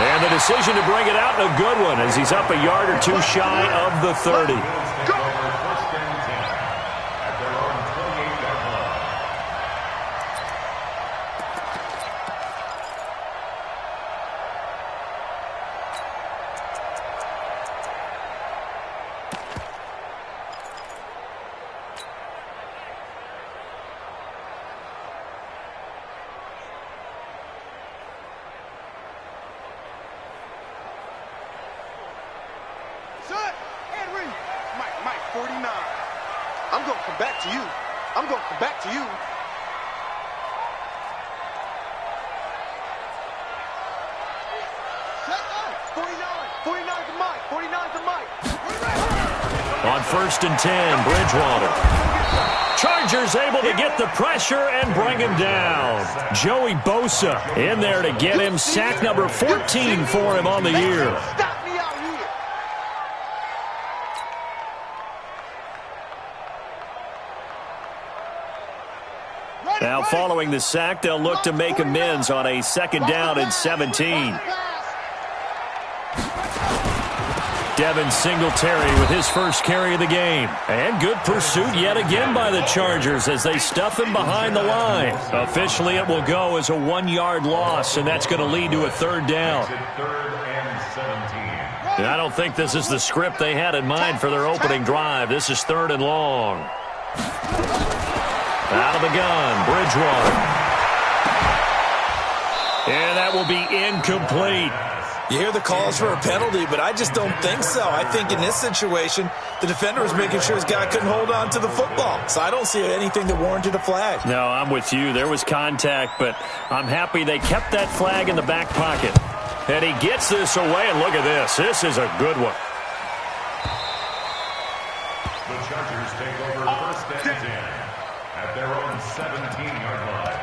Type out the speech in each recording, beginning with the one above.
And the decision to bring it out, a good one, as he's up a yard or two shy of the 30. Mike, 49. I'm going to come back to you. I'm going to come back to you. Set up. 49 to Mike. 49 to Mike. On 1st and 10, Bridgewater. Chargers able to get the pressure and bring him down. Joey Bosa in there to get him. Sack number 14 for him on the year. Now, following the sack, they'll look to make amends on a 2nd down and 17. Devin Singletary with his first carry of the game. And good pursuit yet again by the Chargers as they stuff him behind the line. Officially, it will go as a 1-yard loss, and that's going to lead to a 3rd down. And I don't think this is the script they had in mind for their opening drive. This is 3rd and long. Out of the gun, Bridgewater. And that will be incomplete. You hear the calls for a penalty, but I just don't think so. I think in this situation, the defender was making sure his guy couldn't hold on to the football. So I don't see anything that warranted a flag. No, I'm with you. There was contact, but I'm happy they kept that flag in the back pocket. And he gets this away, and look at this. This is a good one. The Chargers take over 1st and 10 at their own 17-yard line.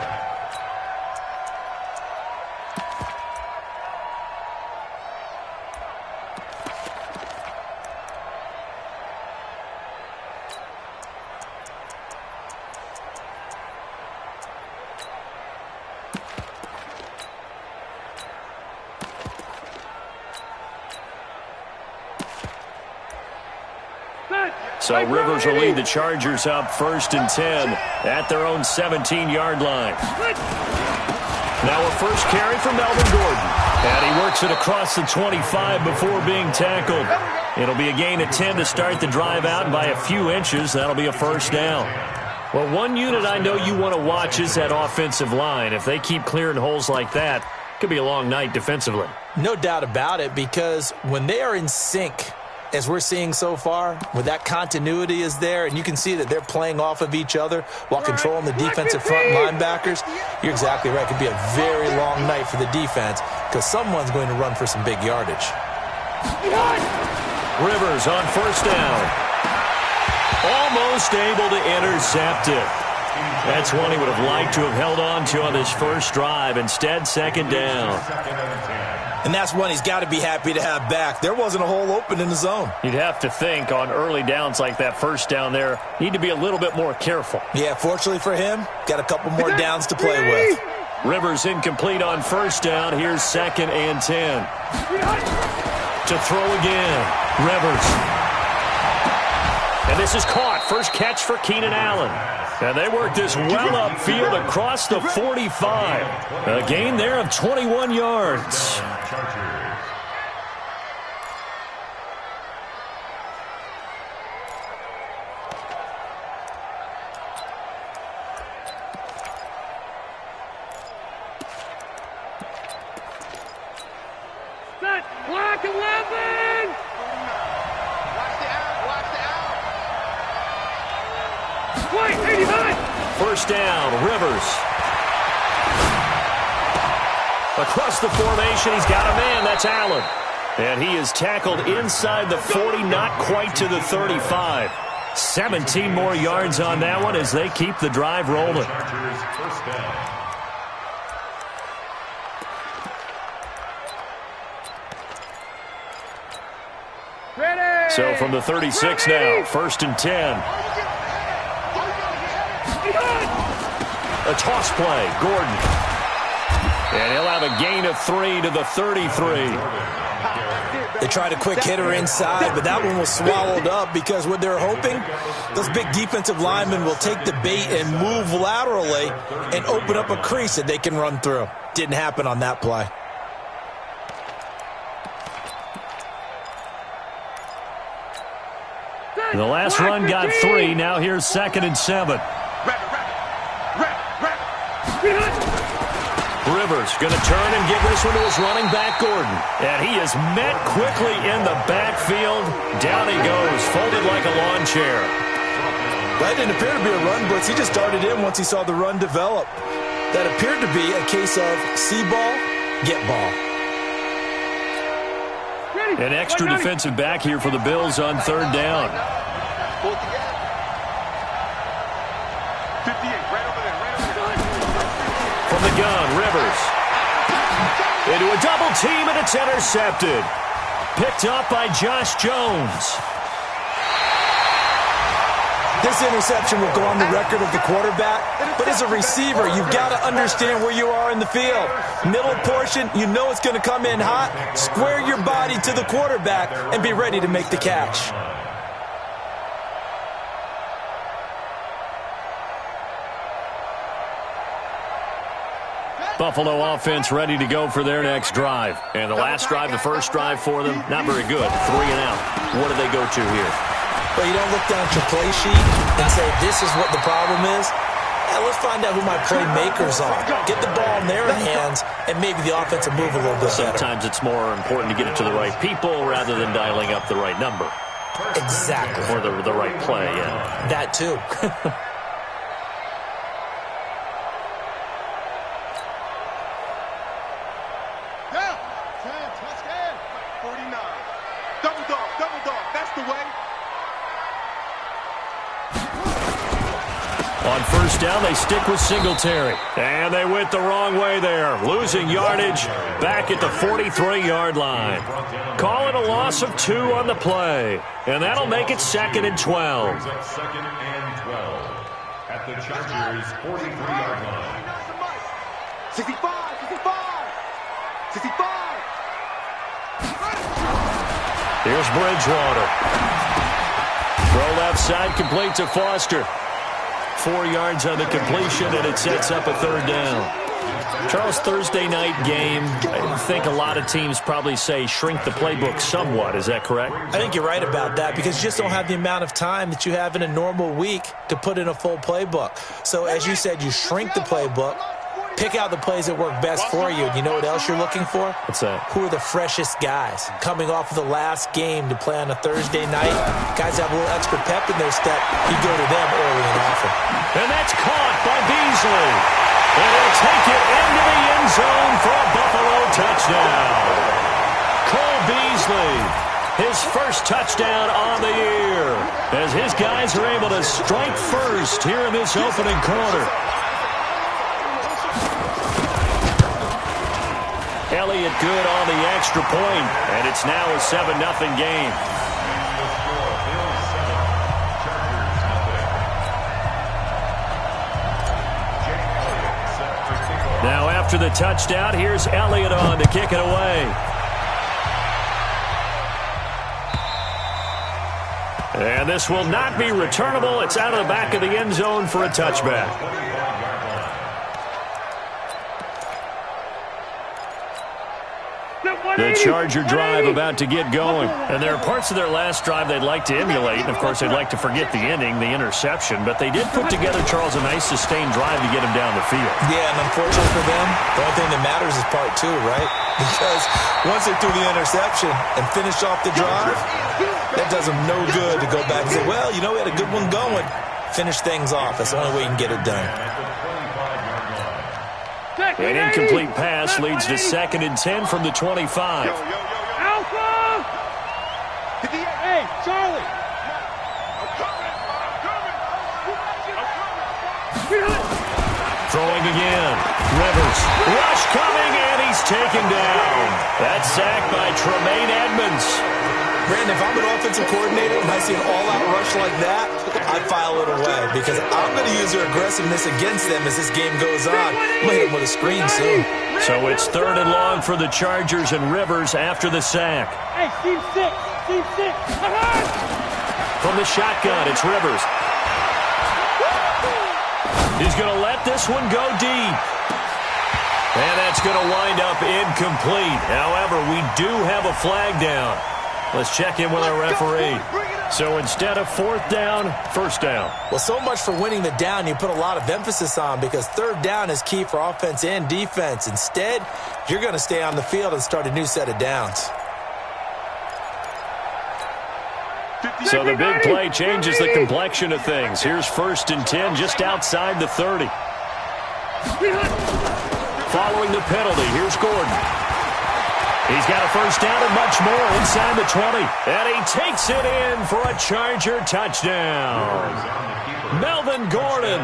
So Rivers will lead the Chargers up 1st and 10 at their own 17-yard line. Now a first carry from Melvin Gordon. And he works it across the 25 before being tackled. It'll be a gain of 10 to start the drive out, and by a few inches, that'll be a 1st down. Well, one unit I know you want to watch is that offensive line. If they keep clearing holes like that, it could be a long night defensively. No doubt about it, because when they are in sync, as we're seeing so far, when that continuity is there and you can see that they're playing off of each other while controlling the defensive front linebackers, you're exactly right. It could be a very long night for the defense because someone's going to run for some big yardage. Rivers on 1st down. Almost able to intercept it. That's one he would have liked to have held on to on his first drive. Instead, 2nd down. And that's one he's got to be happy to have back. There wasn't a hole open in the zone. You'd have to think on early downs like that 1st down there, need to be a little bit more careful. Yeah, fortunately for him, got a couple more downs to play with. Rivers incomplete on 1st down. Here's 2nd and 10. To throw again. Rivers. And this is caught. First catch for Keenan Allen. And they work this well upfield across the 45. A gain there of 21 yards. Block 11! Wait, 89! 1st down, Rivers. Across the formation, he's got a man. That's Allen. And he is tackled inside the 40, not quite to the 35. 17 more yards on that one as they keep the drive rolling. So from the 36 now, 1st and 10. A toss play, Gordon. And he'll have a gain of 3 to the 33. They tried a quick hitter inside, but that one was swallowed up because what they're hoping, those big defensive linemen will take the bait and move laterally and open up a crease that they can run through. Didn't happen on that play. The last run got 3. Now here's 2nd and 7. Rivers going to turn and give this one to his running back, Gordon. And he is met quickly in the backfield. Down he goes, folded like a lawn chair. That didn't appear to be a run blitz. He just darted in once he saw the run develop. That appeared to be a case of see ball, get ball. An extra defensive back here for the Bills on 3rd down. 58, right over there. From the gun, Rivers. Into a double team, and it's intercepted. Picked up by Josh Jones. This interception will go on the record of the quarterback, but as a receiver, you've got to understand where you are in the field. Middle portion, you know it's going to come in hot. Square your body to the quarterback and be ready to make the catch. Buffalo offense ready to go for their next drive. And the last drive, the first drive for them, not very good. 3 and out. What do they go to here? Well, you don't look down at your play sheet and say, this is what the problem is. Let's find out who my playmakers are. Get the ball in their hands, and maybe the offense will move a little bit better. Sometimes it's more important to get it to the right people rather than dialing up the right number. Exactly. Or the right play, yeah. That, too. On 1st down, they stick with Singletary. And they went the wrong way there. Losing yardage back at the 43-yard line. Call it a loss of 2 on the play. And that'll make it 2nd and 12. 2nd and 12 at the Chargers' 43-yard line. 65. Here's Bridgewater. Throw left side, complete to Foster. 4 yards on the completion, and it sets up a 3rd down. Charles, Thursday night game, I think a lot of teams probably say shrink the playbook somewhat. Is that correct? I think you're right about that because you just don't have the amount of time that you have in a normal week to put in a full playbook. So as you said, you shrink the playbook, pick out the plays that work best for you. And you know what else you're looking for? What's that? Who are the freshest guys coming off of the last game to play on a Thursday night? Guys have a little extra pep in their step. You go to them early and often. And that's caught by Beasley. And he'll take it into the end zone for a Buffalo touchdown. Cole Beasley, his first touchdown on the year, as his guys are able to strike first here in this opening quarter. Elliott good on the extra point, and it's now a 7-0 game. Now after the touchdown, here's Elliott on to kick it away. And this will not be returnable. It's out of the back of the end zone for a touchback. The Charger drive about to get going. And there are parts of their last drive they'd like to emulate. And, of course, they'd like to forget the ending, the interception. But they did put together, Charles, a nice sustained drive to get him down the field. Yeah, and unfortunately for them, the only thing that matters is part 2, right? Because once they threw the interception and finished off the drive, that does them no good to go back and say, well, you know, we had a good one going. Finish things off. That's the only way you can get it done. An incomplete pass leads to 2nd and 10 from the 25. Alpha! Hey, Charlie! Throwing again. Rivers. Rush coming, and he's taken down. That's sacked by Tremaine Edmonds. Brandon, if I'm an offensive coordinator and I see an all-out rush like that, I file it away because I'm going to use their aggressiveness against them as this game goes on. I'm going to hit them with a screen soon. So it's 3rd and long for the Chargers and Rivers after the sack. Hey, team 6. Team 6. From the shotgun, it's Rivers. He's going to let this one go deep. And that's going to wind up incomplete. However, we do have a flag down. Let's check in with our referee. So instead of 4th down, 1st down. Well, so much for winning the down you put a lot of emphasis on because 3rd down is key for offense and defense. Instead, you're going to stay on the field and start a new set of downs. So the big play changes the complexion of things. Here's 1st and 10 just outside the 30. Following the penalty, here's Gordon. He's got a 1st down and much more inside the 20. And he takes it in for a Charger touchdown. Melvin Gordon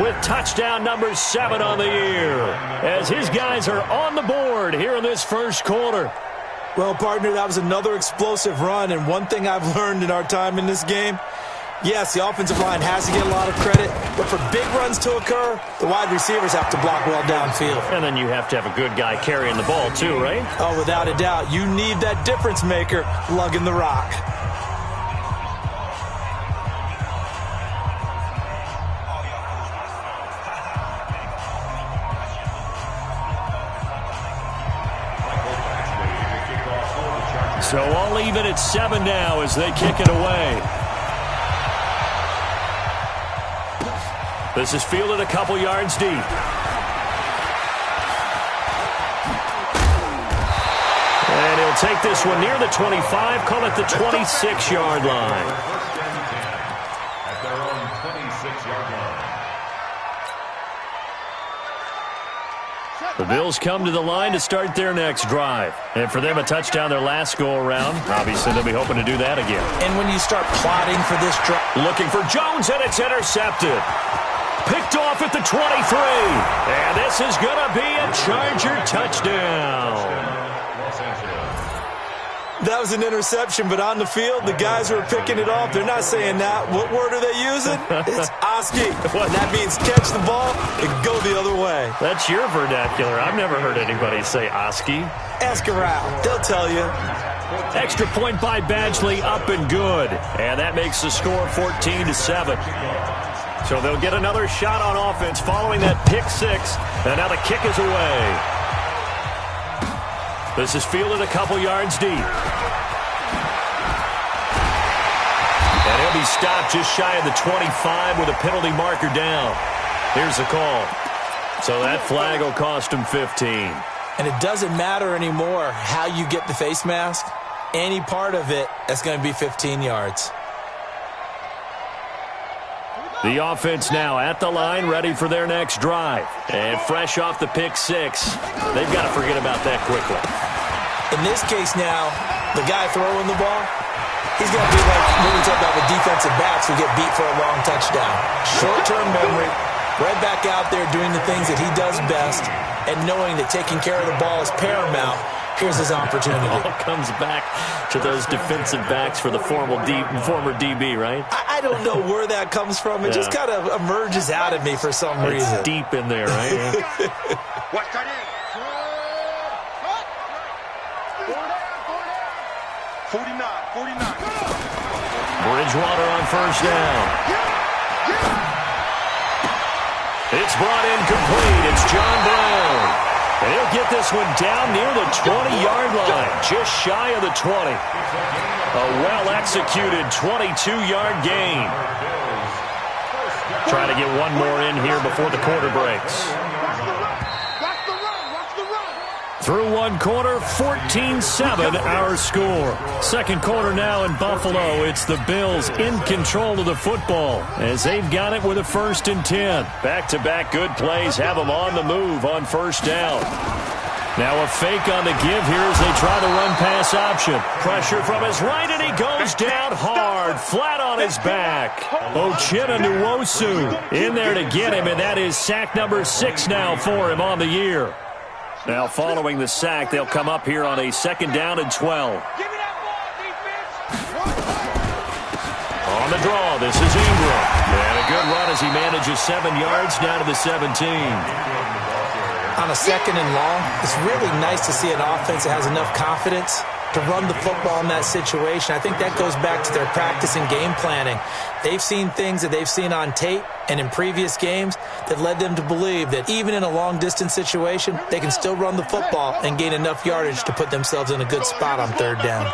with touchdown number 7 on the year as his guys are on the board here in this 1st quarter. Well, partner, that was another explosive run, and one thing I've learned in our time in this game, yes, the offensive line has to get a lot of credit, but for big runs to occur, the wide receivers have to block well downfield. And then you have to have a good guy carrying the ball too, right? Oh, without a doubt. You need that difference maker lugging the rock. So all even at 7 now as they kick it away. This is fielded a couple yards deep. And he'll take this one near the 25, call it the 26-yard line. At their own 26-yard line. The Bills come to the line to start their next drive. And for them, a touchdown their last go-around. Obviously, they'll be hoping to do that again. And when you start plotting for this drive... Looking for Jones, and it's intercepted. Picked off at the 23. And this is going to be a Charger touchdown. That was an interception, but on the field, the guys who are picking it off, they're not saying that. What word are they using? It's Oski. And that means catch the ball and go the other way. That's your vernacular. I've never heard anybody say Oski. Ask around. They'll tell you. Extra point by Badgley, up and good. And that makes the score 14-7. So they'll get another shot on offense following that pick 6. And now the kick is away. This is fielded a couple yards deep. And he'll be stopped just shy of the 25 with a penalty marker down. Here's the call. So that flag will cost him 15. And it doesn't matter anymore how you get the face mask. Any part of it, that's going to be 15 yards. The offense now at the line, ready for their next drive. And fresh off the pick 6, they've got to forget about that quickly. In this case now, the guy throwing the ball, he's going to be like what we talk about with defensive backs who get beat for a long touchdown. Short-term memory, right back out there doing the things that he does best, and knowing that taking care of the ball is paramount. Here's his opportunity. It all comes back to those defensive backs for the former DB, right? I don't know where that comes from. It just kind of emerges out of me for some reason. It's deep in there, right? Yeah. Watch that in. 49. Bridgewater on 1st down. It's brought in complete. It's John Brown. And he'll get this one down near the 20-yard line, just shy of the 20. A well-executed 22-yard gain. Trying to get one more in here before the quarter breaks. Through one quarter, 14-7 our score. Second quarter now in Buffalo. It's the Bills in control of the football as they've got it with a 1st and 10. Back-to-back good plays have them on the move on 1st down. Now a fake on the give here as they try the run-pass option. Pressure from his right, and he goes down hard, flat on his back. Uchenna Nwosu in there to get him, and that is sack number 6 now for him on the year. Now following the sack, they'll come up here on a 2nd down and 12. Give me that ball, defense. the draw. This is Ingram. And a good run as he manages 7 yards down to the 17. On a 2nd and long, it's really nice to see an offense that has enough confidence to run the football in that situation. I think that goes back to their practice and game planning. They've seen things that they've seen on tape and in previous games that led them to believe that even in a long-distance situation, they can still run the football and gain enough yardage to put themselves in a good spot on 3rd down.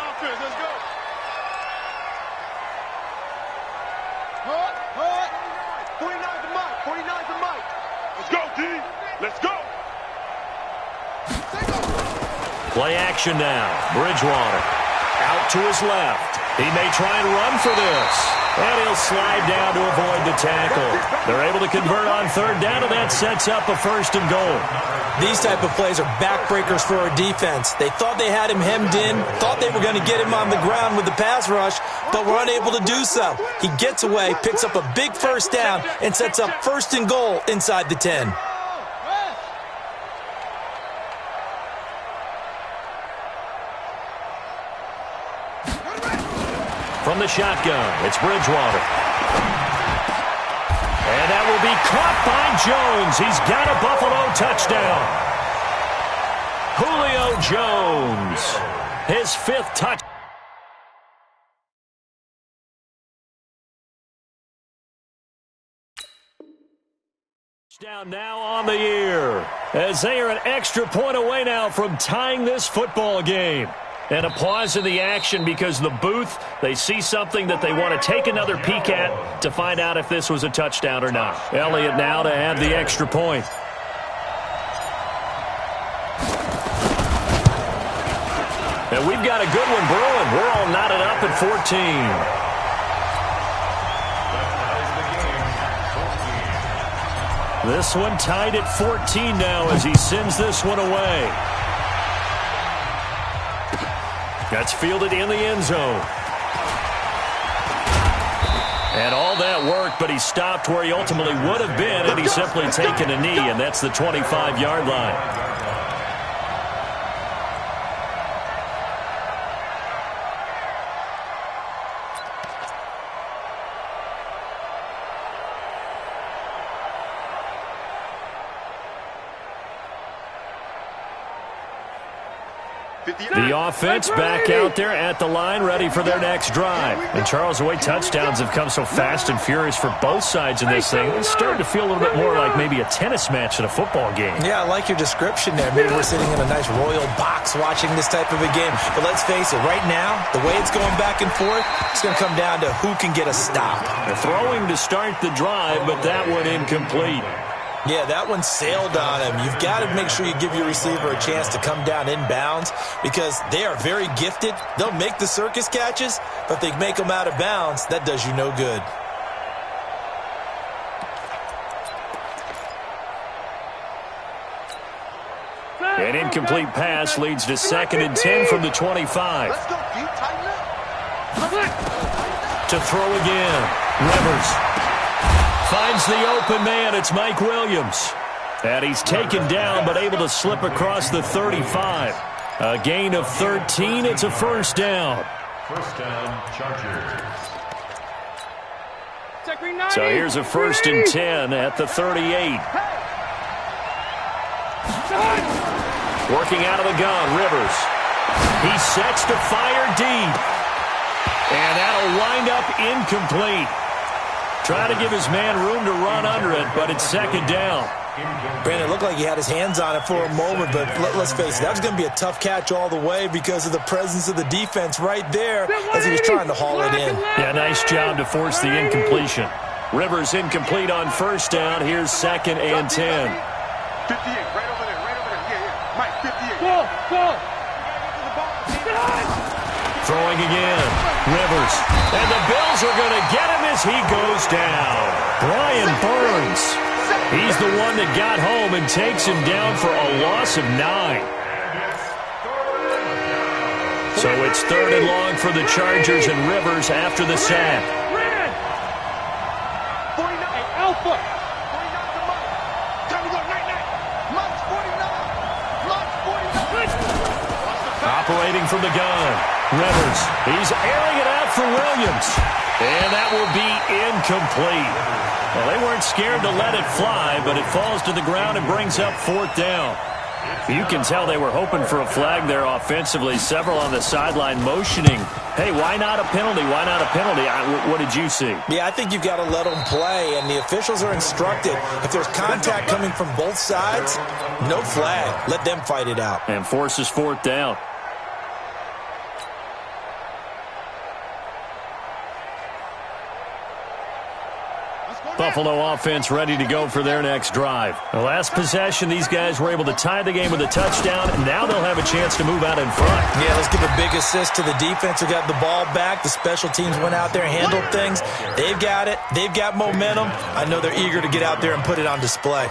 Play action now. Bridgewater out to his left. He may try and run for this. And he'll slide down to avoid the tackle. They're able to convert on 3rd down, and that sets up a 1st and goal. These type of plays are backbreakers for a defense. They thought they had him hemmed in, thought they were going to get him on the ground with the pass rush, but were unable to do so. He gets away, picks up a big 1st down, and sets up 1st and goal inside the 10. From the shotgun, it's Bridgewater. And that will be caught by Jones. He's got a Buffalo touchdown. Julio Jones, his 5th touchdown. Down now on the year, as they are an extra point away now from tying this football game. And a pause in the action because the booth, they see something that they want to take another peek at to find out if this was a touchdown or not. Elliott now to add the extra point. And we've got a good one brewing. We're all knotted up at 14. This one tied at 14 now as he sends this one away. That's fielded in the end zone. And all that work, but he stopped where he ultimately would have been, and he's simply taken a knee, and that's the 25-yard line. The offense back out there at the line, ready for their next drive. And, Charles, the way touchdowns have come so fast and furious for both sides in this thing, it's starting to feel a little bit more like maybe a tennis match in a football game. Yeah, I like your description there. Maybe we're sitting in a nice royal box watching this type of a game. But let's face it, right now, the way it's going back and forth, it's going to come down to who can get a stop. They're throwing to start the drive, but that one incomplete. Yeah, that one sailed on him. You've got to make sure you give your receiver a chance to come down inbounds because they are very gifted. They'll make the circus catches, but if they make them out of bounds, that does you no good. An incomplete pass leads to 2nd and 10 from the 25. To throw again. Rivers finds the open man. It's Mike Williams. And he's taken down but able to slip across the 35. A gain of 13. It's a 1st down. 1st down, Chargers. So here's a 1st and 10 at the 38. Working out of the gun, Rivers. He sets to fire deep. And that'll wind up incomplete. Trying to give his man room to run under it, but it's 2nd down. Brandon, it looked like he had his hands on it for a moment, but let's face it, that was going to be a tough catch all the way because of the presence of the defense right there as he was trying to haul it in. Yeah, nice job to force the incompletion. Rivers incomplete on 1st down. Here's 2nd and 10. 58, right over there, Yeah. Mike, 58. Go. Throwing again. Rivers. And the Bills are going to get him as he goes down. Brian Burns. He's the one that got home and takes him down for a loss of 9. So it's 3rd and long for the Chargers and Rivers after the sack. 49. Hey, Alpha. 49 to Mike. Time to go, night. Mike's 49. Mike's 49. Operating from the gun. Rivers. He's airing it out for Williams. And that will be incomplete. Well, they weren't scared to let it fly, but it falls to the ground and brings up 4th down. You can tell they were hoping for a flag there offensively. Several on the sideline motioning, hey, why not a penalty? Why not a penalty? What did you see? Yeah, I think you've got to let them play, and the officials are instructed. If there's contact coming from both sides, no flag. Let them fight it out. And forces 4th down. Buffalo offense ready to go for their next drive. The last possession, these guys were able to tie the game with a touchdown, and now they'll have a chance to move out in front. Yeah, let's give a big assist to the defense who got the ball back. The special teams went out there and handled things. They've got it. They've got momentum. I know they're eager to get out there and put it on display.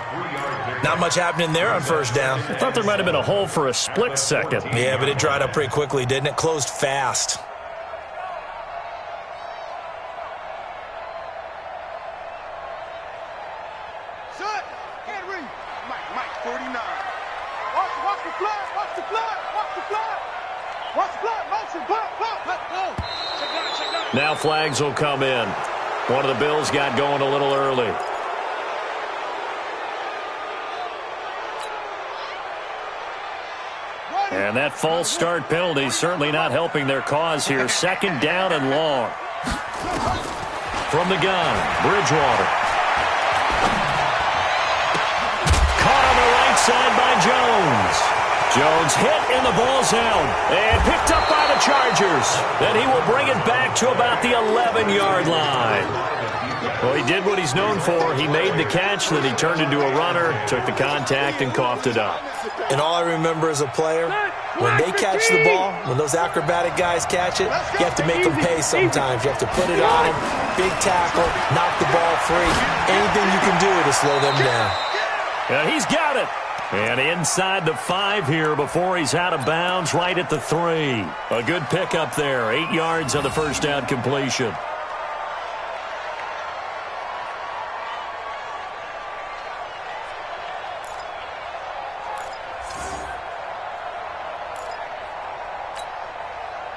Not much happening there on 1st down. I thought there might have been a hole for a split second. Yeah, but it dried up pretty quickly, didn't it? Closed fast. Now flags will come in. One of the Bills got going a little early. And that false start penalty certainly not helping their cause here. 2nd down and long. From the gun, Bridgewater. Caught on the right side by Jones. Jones hit and the ball's out. And picked up by the Chargers. And he will bring it back to about the 11-yard line. Well, he did what he's known for. He made the catch, then he turned into a runner, took the contact, and coughed it up. And all I remember as a player, when they catch the ball, when those acrobatic guys catch it, you have to make them pay sometimes. You have to put it on them, big tackle, knock the ball free. Anything you can do to slow them down. And he's got it. And inside the 5 here before he's out of bounds, right at the 3. A good pickup there. 8 yards on the 1st down completion.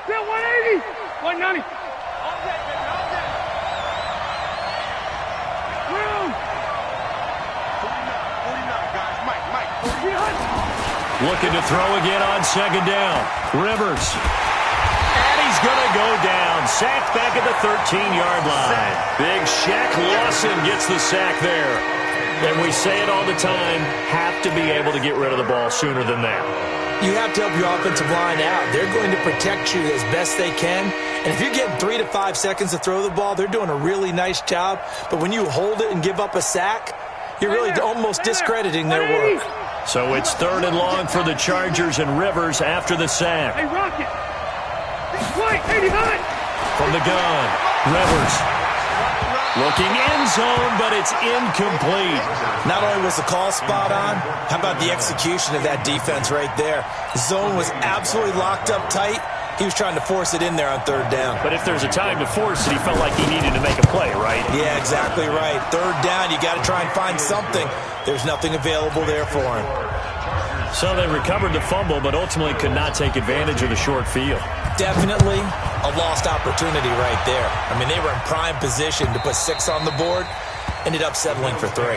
Bill, 180, 190. Looking to throw again on 2nd down. Rivers. And he's going to go down. Sacked back at the 13-yard line. Big Shaq Lawson gets the sack there. And we say it all the time, have to be able to get rid of the ball sooner than that. You have to help your offensive line out. They're going to protect you as best they can. And if you're getting 3 to 5 seconds to throw the ball, they're doing a really nice job. But when you hold it and give up a sack, you're really almost discrediting their work. So it's 3rd and long for the Chargers and Rivers after the sack. Hey, Rocket. White, 89. From the gun, Rivers. Looking end zone, but it's incomplete. Not only was the call spot on, how about the execution of that defense right there? The zone was absolutely locked up tight. He was trying to force it in there on 3rd down. But if there's a time to force it, he felt like he needed to make a play, right? Yeah, exactly right. 3rd down, you got to try and find something. There's nothing available there for him. So they recovered the fumble, but ultimately could not take advantage of the short field. Definitely a lost opportunity right there. I mean, they were in prime position to put 6 on the board. Ended up settling for 3.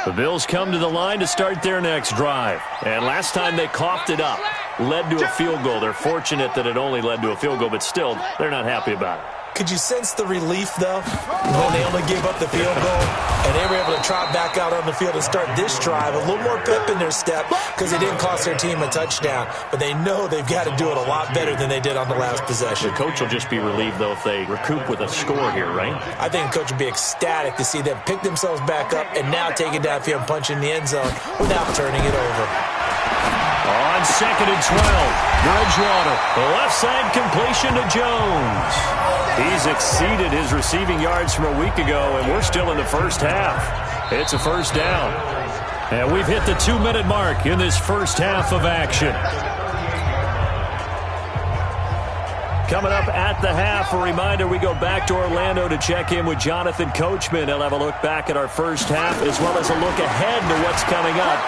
The Bills come to the line to start their next drive. And last time they coughed it up, led to a field goal. They're fortunate that it only led to a field goal, but still, they're not happy about it. Could you sense the relief, though, when they only gave up the field goal and they were able to trot back out on the field and start this drive? A little more pep in their step because it didn't cost their team a touchdown. But they know they've got to do it a lot better than they did on the last possession. The coach will just be relieved, though, if they recoup with a score here, right? I think the coach will be ecstatic to see them pick themselves back up and now take it downfield and punch in the end zone without turning it over. On 2nd and 12, Bridgewater, the left side completion to Jones. He's exceeded his receiving yards from a week ago, and we're still in the 1st half. It's a 1st down. And we've hit the 2-minute mark in this 1st half of action. Coming up at the half, a reminder, we go back to Orlando to check in with Jonathan Coachman. He'll have a look back at our first half as well as a look ahead to what's coming up.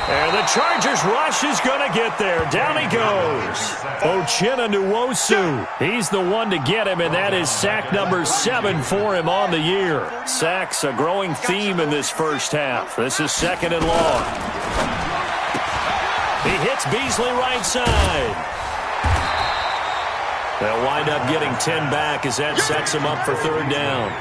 And the Chargers rush is going to get there. Down he goes. Uchenna Nwosu. He's the one to get him, and that is sack number 7 for him on the year. Sacks a growing theme in this first half. This is 2nd and long. He hits Beasley right side. They'll wind up getting 10 back as that sets them up for 3rd down.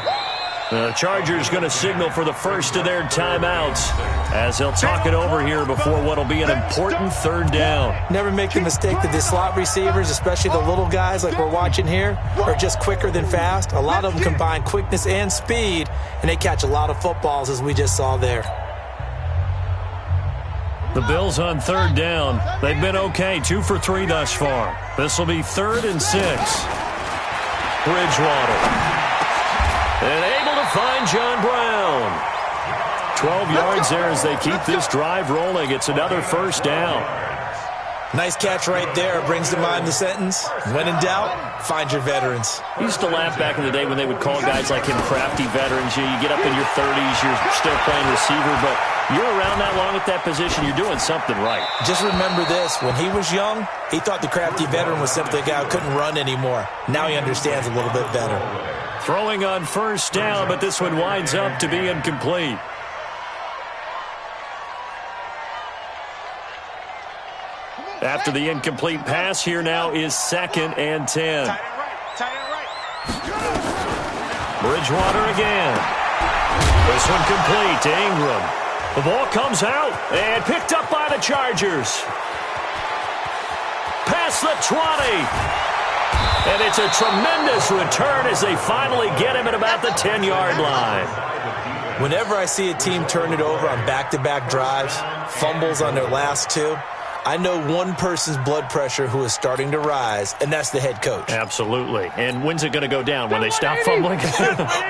The Chargers going to signal for the first of their timeouts as they'll talk it over here before what will be an important 3rd down. Never make the mistake that the slot receivers, especially the little guys like we're watching here, are just quicker than fast. A lot of them combine quickness and speed, and they catch a lot of footballs as we just saw there. The Bills on 3rd down. They've been okay, 2 for 3 thus far. This will be 3rd and 6. Bridgewater. And able to find John Brown. 12 yards there as they keep this drive rolling. It's another 1st down. Nice catch right there. Brings to mind the sentence, when in doubt, find your veterans. I used to laugh back in the day when they would call guys like him crafty veterans. You get up in your 30s, you're still playing receiver, but you're around that long at that position, you're doing something right. Just remember this. When he was young, he thought the crafty veteran was simply a guy who couldn't run anymore. Now he understands a little bit better. Throwing on 1st down, but this one winds up to be incomplete. After the incomplete pass, here now is 2nd and 10. Bridgewater again. This one complete to Ingram. The ball comes out and picked up by the Chargers. Past the 20. And it's a tremendous return as they finally get him at about the 10-yard line. Whenever I see a team turn it over on back-to-back drives, fumbles on their last 2, I know one person's blood pressure who is starting to rise, and that's the head coach. Absolutely. And when's it going to go down? When they stop fumbling?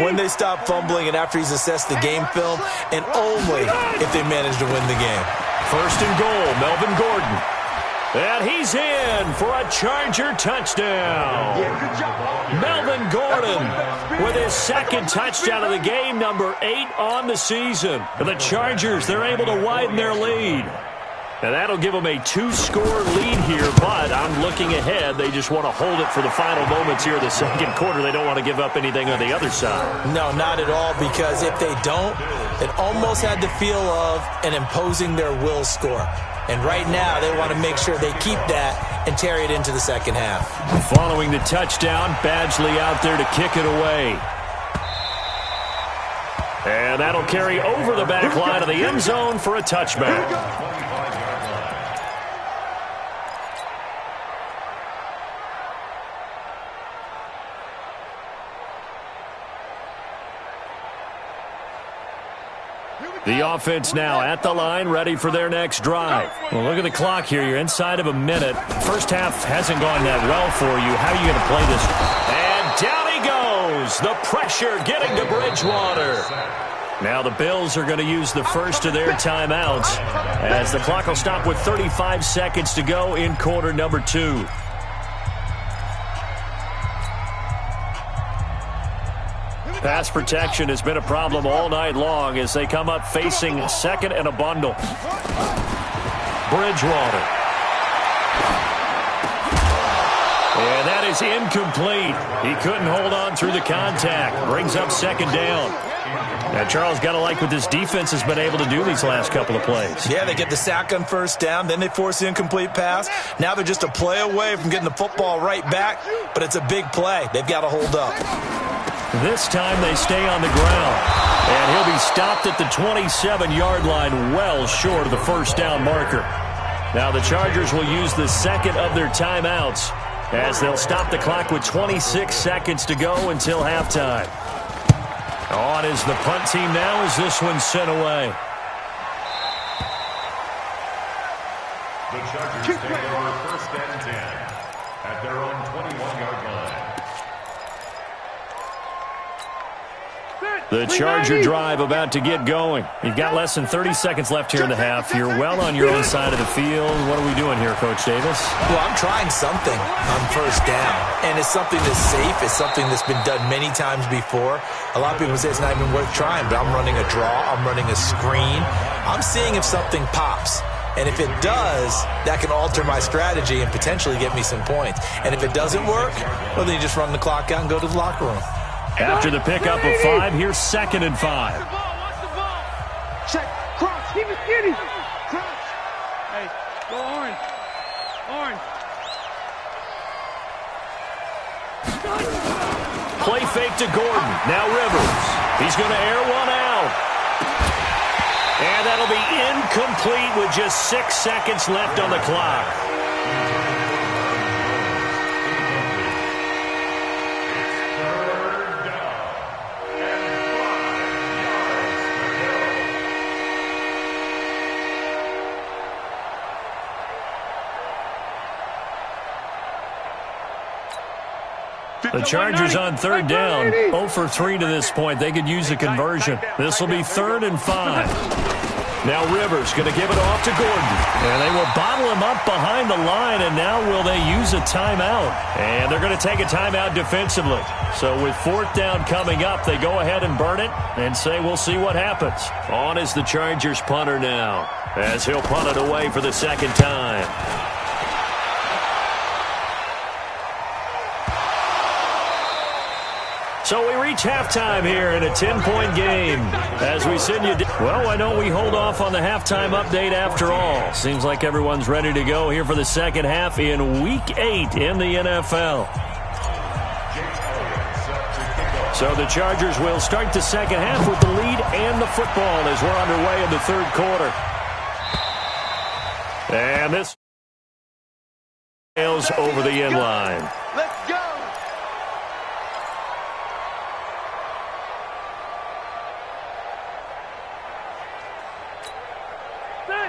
When they stop fumbling and after he's assessed the game film, and only if they manage to win the game. 1st and goal, Melvin Gordon. And he's in for a Charger touchdown. Melvin Gordon with his 2nd touchdown of the game, number 8 on the season. And the Chargers, they're able to widen their lead. And that'll give them a 2-score lead here, but I'm looking ahead. They just want to hold it for the final moments here of the 2nd quarter. They don't want to give up anything on the other side. No, not at all, because if they don't, it almost had the feel of an imposing their will score. And right now, they want to make sure they keep that and carry it into the 2nd half. Following the touchdown, Badgley out there to kick it away. And that'll carry over the back line of the end zone for a touchback. The offense now at the line, ready for their next drive. Well, look at the clock here. You're inside of a minute. First half hasn't gone that well for you. How are you going to play this? And down he goes. The pressure getting to Bridgewater. Now the Bills are going to use the first of their timeouts as the clock will stop with 35 seconds to go in quarter number 2. Pass protection has been a problem all night long as they come up facing 2nd and a bundle. Bridgewater. And that is incomplete. He couldn't hold on through the contact. Brings up 2nd down. Now, Charles, got to like what this defense has been able to do these last couple of plays. Yeah, they get the sack on 1st down, then they force the incomplete pass. Now they're just a play away from getting the football right back, but it's a big play. They've got to hold up. This time they stay on the ground. And he'll be stopped at the 27-yard line, well short of the 1st down marker. Now the Chargers will use the 2nd of their timeouts as they'll stop the clock with 26 seconds to go until halftime. On is the punt team now as this one's sent away. The Chargers take over 1st and 10 at their own 21-yard line. The Charger drive about to get going. You've got less than 30 seconds left here in the half. You're well on your own side of the field. What are we doing here, Coach Davis? Well, I'm trying something on first down, and it's something that's safe. It's something that's been done many times before. A lot of people say it's not even worth trying, but I'm running a draw. I'm running a screen. I'm seeing if something pops. And if it does, that can alter my strategy and potentially get me some points. And if it doesn't work, well, then you just run the clock out and go to the locker room. After the pickup of 5, here's 2nd and 5. Watch the ball. Check. Cross. Keep it skinny. Cross. Hey, go orange. Orange. Play fake to Gordon. Now Rivers. He's going to air one out. And that'll be incomplete with just 6 seconds left on the clock. The Chargers on 3rd down, 0 for 3 to this point. They could use a conversion. This will be 3rd and 5. Now Rivers going to give it off to Gordon. And they will bottle him up behind the line, and now will they use a timeout? And they're going to take a timeout defensively. So with 4th down coming up, they go ahead and burn it and say we'll see what happens. On is the Chargers punter now, as he'll punt it away for the 2nd time. So we reach halftime here in a 10-point game. As we send you... Well, why don't we hold off on the halftime update after all? Seems like everyone's ready to go here for the second half in Week 8 in the NFL. So the Chargers will start the second half with the lead and the football as we're underway in the 3rd quarter. And this sails over the end line. Let's go.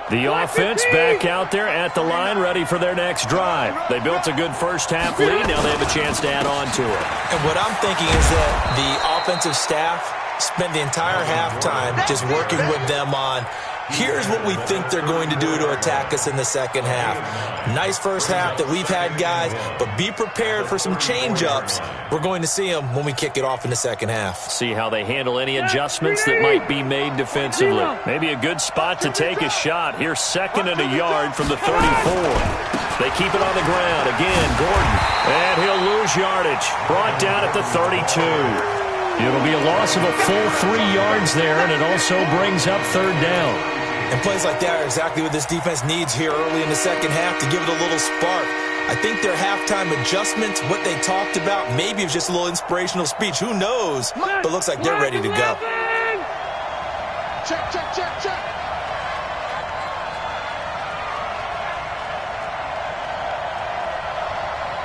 The offense back out there at the line, ready for their next drive. They built a good first half lead. Now they have a chance to add on to it. And what I'm thinking is that the offensive staff spent the entire halftime just working with them on, here's what we think they're going to do to attack us in the second half. Nice first half that we've had, guys, but be prepared for some change-ups. We're going to see them when we kick it off in the second half. See how they handle any adjustments that might be made defensively. Maybe a good spot to take a shot. Here's 2nd and a yard from the 34. They keep it on the ground. Again, Gordon. And he'll lose yardage. Brought down at the 32. It'll be a loss of a full 3 yards there, and it also brings up 3rd down. And plays like that are exactly what this defense needs here early in the second half to give it a little spark. I think their halftime adjustments, what they talked about, maybe it was just a little inspirational speech. Who knows? But looks like they're ready to go. Check, check, check, check.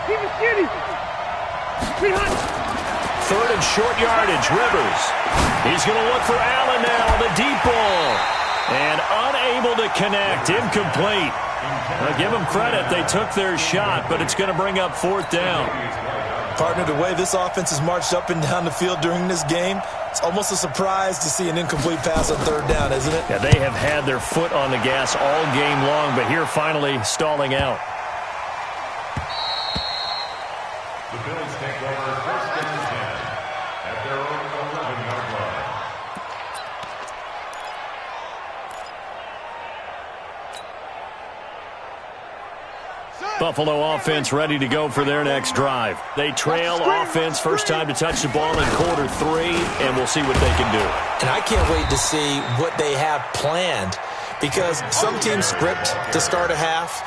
Keep it skinny. Behind. 3rd and short yardage, Rivers. He's going to look for Allen now on the deep ball. And unable to connect, incomplete. Now give them credit, they took their shot, but it's going to bring up 4th down. Partner, the way this offense has marched up and down the field during this game, it's almost a surprise to see an incomplete pass on 3rd down, isn't it? Yeah, they have had their foot on the gas all game long, but here finally stalling out. The Bills take over 1st and 10 at their own 11-yard line. Buffalo offense ready to go for their next drive. They trail offense, first time to touch the ball in quarter 3, and we'll see what they can do. And I can't wait to see what they have planned, because some teams script to start a half.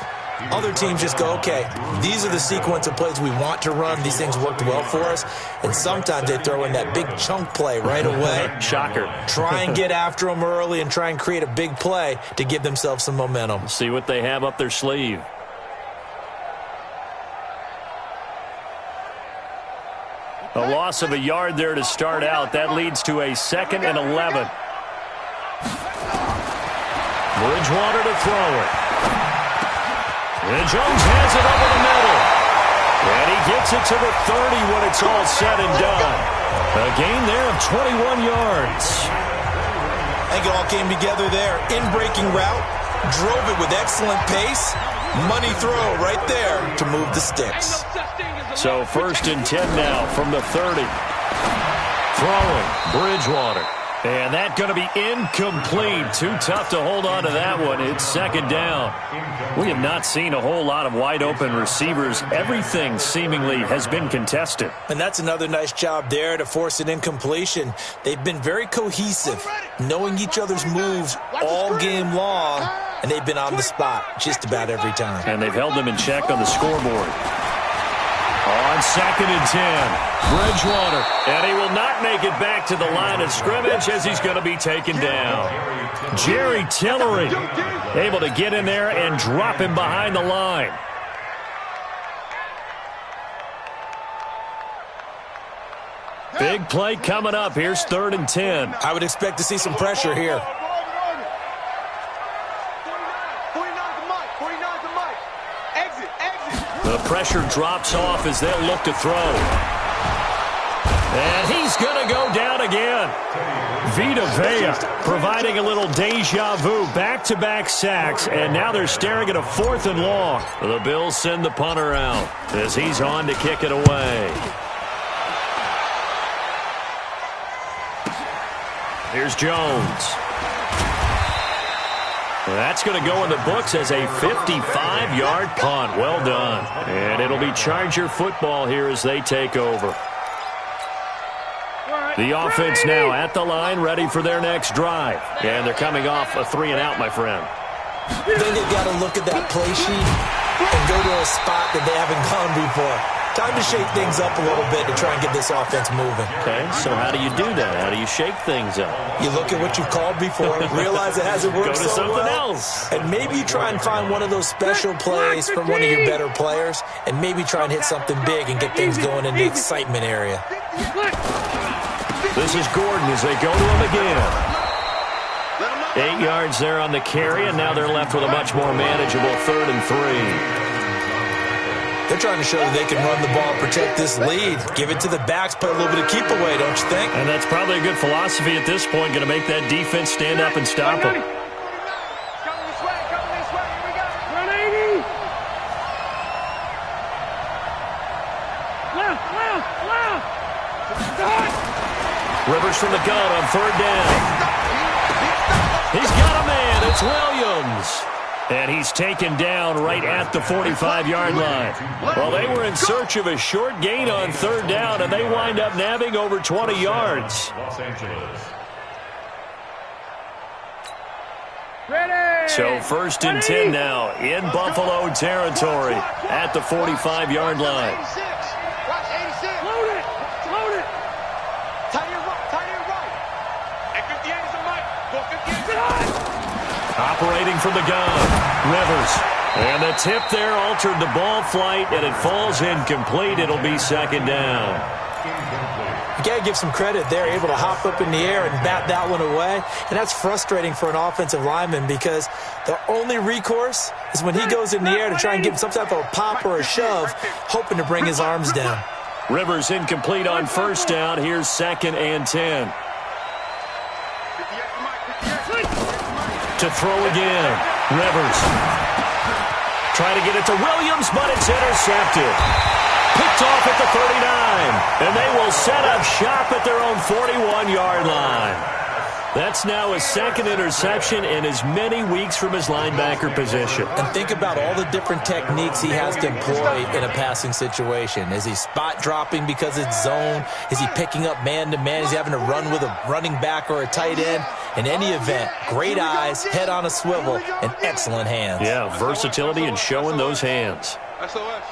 Other teams just go, okay, these are the sequence of plays we want to run. These things worked well for us. And sometimes they throw in that big chunk play right away. Shocker. Try and get after them early and try and create a big play to give themselves some momentum. See what they have up their sleeve. A loss of a yard there to start out. That leads to a 2nd and 11. Bridgewater to throw it. And Jones has it over the middle. And he gets makes it to the 30 when it's all said and done. A gain there of 21 yards. I think it all came together there. In-breaking route, drove it with excellent pace. Money throw right there to move the sticks. So 1st and 10 now from the 30. Throwing, Bridgewater. And that's going to be incomplete. Too tough to hold on to that one. It's 2nd down. We have not seen a whole lot of wide-open receivers. Everything seemingly has been contested. And that's another nice job there to force an incompletion. They've been very cohesive, knowing each other's moves all game long, and they've been on the spot just about every time. And they've held them in check on the scoreboard. On 2nd and 10, Bridgewater, and he will not make it back to the line of scrimmage as he's going to be taken down. Jerry Tillery able to get in there and drop him behind the line. Big play coming up. Here's 3rd and 10. I would expect to see some pressure here. The pressure drops off as they'll look to throw. And he's going to go down again. Vita Vea providing a little deja vu. Back-to-back sacks, and now they're staring at a 4th and long. The Bills send the punter out as he's on to kick it away. Here's Jones. That's going to go in the books as a 55-yard punt. Well done. And it'll be Charger football here as they take over. The offense now at the line, ready for their next drive. And they're coming off a 3-and-out, my friend. Then they've got to look at that play sheet and go to a spot that they haven't gone before. Time to shake things up a little bit to try and get this offense moving. Okay, so how do you do that? How do you shake things up? You look at what you've called before, realize it hasn't worked Go to so something well, else. and maybe you try and find one of those special plays from one of your better players, and maybe try and hit something big and get things going in the excitement area. This is Gordon as they go to him again. 8 yards there on the carry, and now they're left with a much more manageable 3rd and 3. They're trying to show that they can run the ball, protect this lead, give it to the backs, play a little bit of keep away, don't you think? And that's probably a good philosophy at this point, going to make that defense stand up and stop them. Coming this way, here we go. 180. Left. Rivers from the gun on 3rd down. He's got a man. It's Williams. And he's taken down right at the 45-yard line. Well, they were in search of a short gain on 3rd down, and they wind up nabbing over 20 yards. Los Angeles. So 1st and 10 now in Buffalo territory at the 45-yard line. Load it. Tight end right. And 58 is a mic. Go 58. Operating from the gun, Rivers. And the tip there altered the ball flight, and it falls incomplete. It'll be 2nd down. You got to give some credit. They're able to hop up in the air and bat that one away. And that's frustrating for an offensive lineman because the only recourse is when he goes in the air to try and give some type of a pop or a shove, hoping to bring his arms down. Rivers incomplete on 1st down. Here's 2nd and 10. To throw again. Rivers. Trying to get it to Williams, but it's intercepted. Picked off at the 39. And they will set up shop at their own 41-yard line. That's now his 2nd interception in as many weeks from his linebacker position. And think about all the different techniques he has to employ in a passing situation. Is he spot dropping because it's zone? Is he picking up man-to-man? Is he having to run with a running back or a tight end? In any event, great eyes, head on a swivel, and excellent hands. Yeah, versatility and showing those hands. SOS.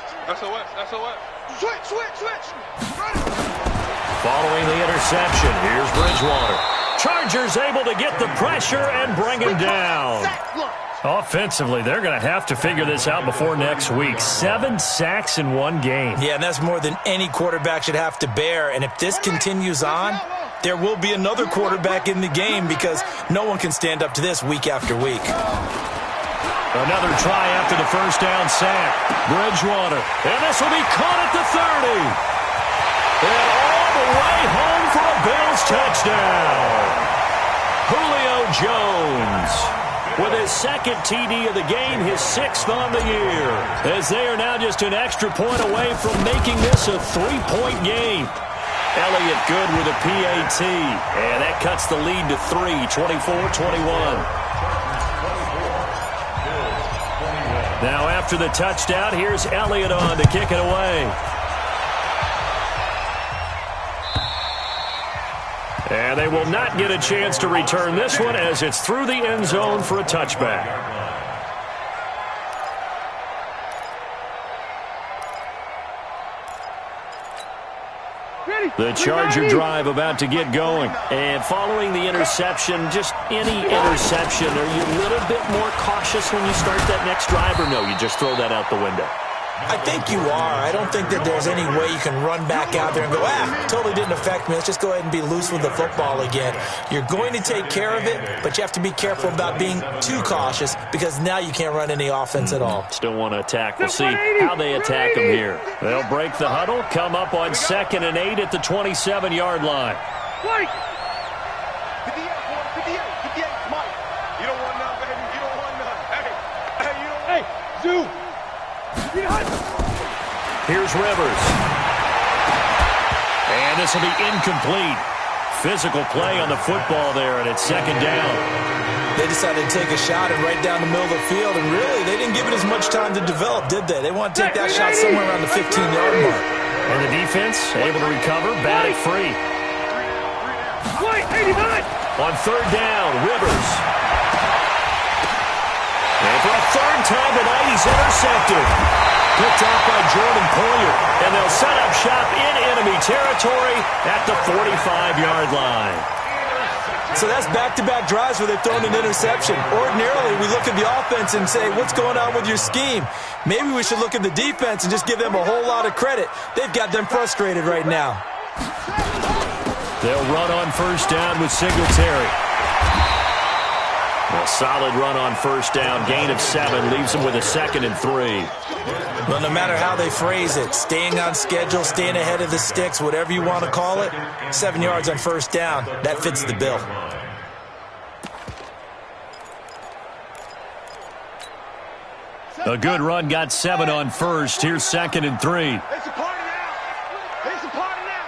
Switch. Following the interception, here's Bridgewater. Chargers able to get the pressure and bring him down. Offensively, they're going to have to figure this out before next week. 7 sacks in one game. Yeah, and that's more than any quarterback should have to bear. And if this continues on, there will be another quarterback in the game because no one can stand up to this week after week. Another try after the 1st down sack. Bridgewater. And this will be caught at the Julio Jones with his second TD of the game, his 6th on the year, as they are now just an extra point away from making this a 3-point game. Elliott good with a PAT, and that cuts the lead to 3, 24-21. Now after the touchdown, here's Elliott on to kick it away. And they will not get a chance to return this one as it's through the end zone for a touchback. The Charger drive about to get going. And following the interception, just any interception, are you a little bit more cautious when you start that next drive, or no, you just throw that out the window? I think you are. I don't think that there's any way you can run back out there and go, totally didn't affect me. Let's just go ahead and be loose with the football again. You're going to take care of it, but you have to be careful about being too cautious because now you can't run any offense at all. Still want to attack. We'll see how they attack them here. They'll break the huddle, come up on 2nd and 8 at the 27-yard line. Mike! 58, 58, Mike. You don't want none, baby. You don't want none. Hey, you don't. Hey, Zoo! Here's Rivers. And this will be incomplete. Physical play on the football there, and it's 2nd down. They decided to take a shot and right down the middle of the field, and really, they didn't give it as much time to develop, did they? They want to take that shot somewhere around the 15-yard mark. And the defense able to recover, bat it free. On 3rd down, Rivers. And for a 3rd time tonight, he's intercepted. Picked off by Jordan Poyer. And they'll set up shop in enemy territory at the 45-yard line. So that's back-to-back drives where they've thrown an interception. Ordinarily, we look at the offense and say, what's going on with your scheme? Maybe we should look at the defense and just give them a whole lot of credit. They've got them frustrated right now. They'll run on 1st down with Singletary. A solid run on 1st down. Gain of 7 leaves them with a 2nd and 3. Well, no matter how they phrase it, staying on schedule, staying ahead of the sticks, whatever you want to call it, 7 yards on 1st down, that fits the bill. A good run, got 7 on 1st. Here's 2nd and 3. It's a party now. It's a party now.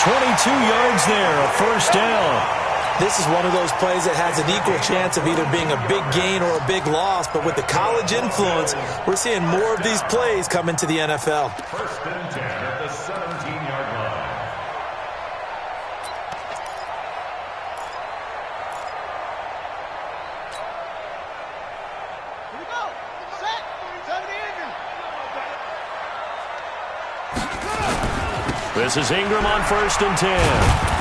22 yards there, a 1st down. This is one of those plays that has an equal chance of either being a big gain or a big loss, but with the college influence, we're seeing more of these plays come into the NFL. 1st and 10 at the 17-yard line. Here we go. Set. Set the engine. This is Ingram on 1st and 10.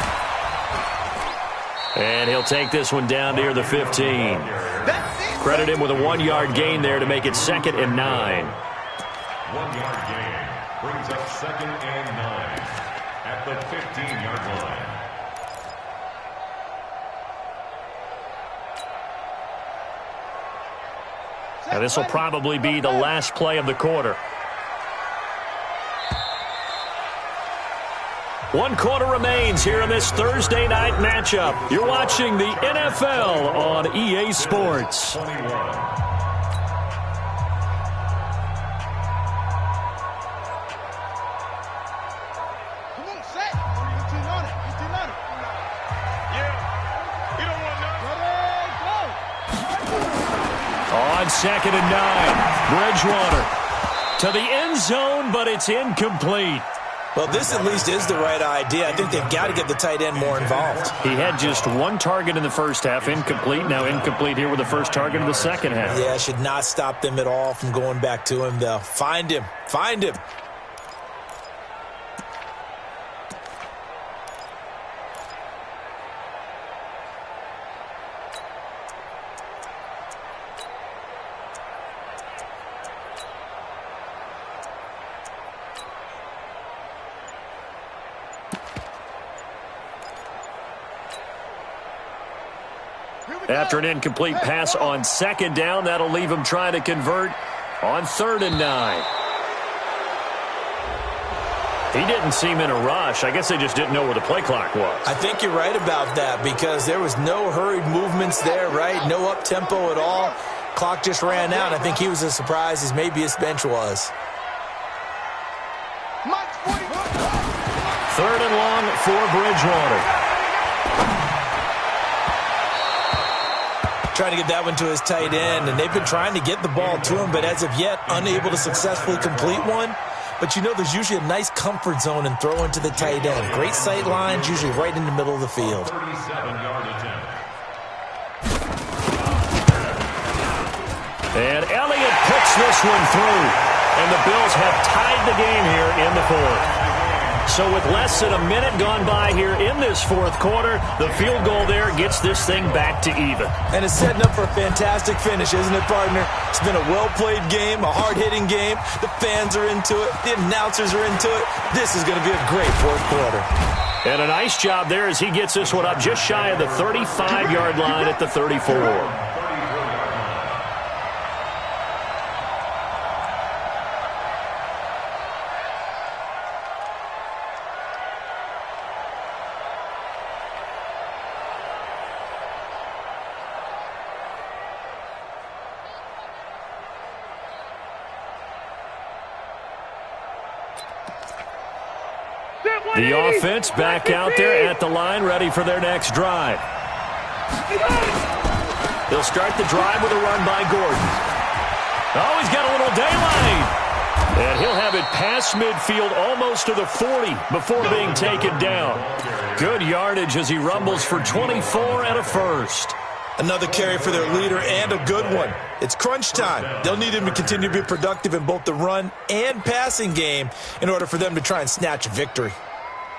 And he'll take this one down near the 15. Credit him with a 1-yard gain there to make it 2nd and 9. 1-yard gain brings up 2nd and 9 at the 15-yard line. Now this will probably be the last play of the quarter. 1 quarter remains here in this Thursday night matchup. You're watching the NFL on EA Sports. 21. Come on, set. 15 on it. 15 on it. Yeah. You don't want none. On 2nd and 9, Bridgewater to the end zone, but it's incomplete. Well, this at least is the right idea. I think they've got to get the tight end more involved. He had just 1 target in the first half, incomplete. Now incomplete here with the first target of the second half. Yeah, should not stop them at all from going back to him, though. Find him. Find him. After an incomplete pass on 2nd down, that'll leave him trying to convert on 3rd and 9. He didn't seem in a rush. I guess they just didn't know where the play clock was. I think you're right about that because there was no hurried movements there, right? No up-tempo at all. Clock just ran out. I think he was as surprised as maybe his bench was. Third and long for Bridgewater. Trying to get that one to his tight end, and they've been trying to get the ball to him, but as of yet, unable to successfully complete one. But you know there's usually a nice comfort zone and throw into the tight end. Great sight lines, usually right in the middle of the field. 37-yard attempt. And Elliott puts this one through. And the Bills have tied the game here in the fourth. So with less than a minute gone by here in this fourth quarter, the field goal there gets this thing back to even. And it's setting up for a fantastic finish, isn't it, partner? It's been a well-played game, a hard-hitting game. The fans are into it. The announcers are into it. This is going to be a great fourth quarter. And a nice job there as he gets this one up just shy of the 35-yard line at the 34. The offense back out there at the line, ready for their next drive. They'll start the drive with a run by Gordon. Oh, he's got a little daylight. And he'll have it past midfield almost to the 40 before being taken down. Good yardage as he rumbles for 24 and a first. Another carry for their leader and a good one. It's crunch time. They'll need him to continue to be productive in both the run and passing game in order for them to try and snatch a victory.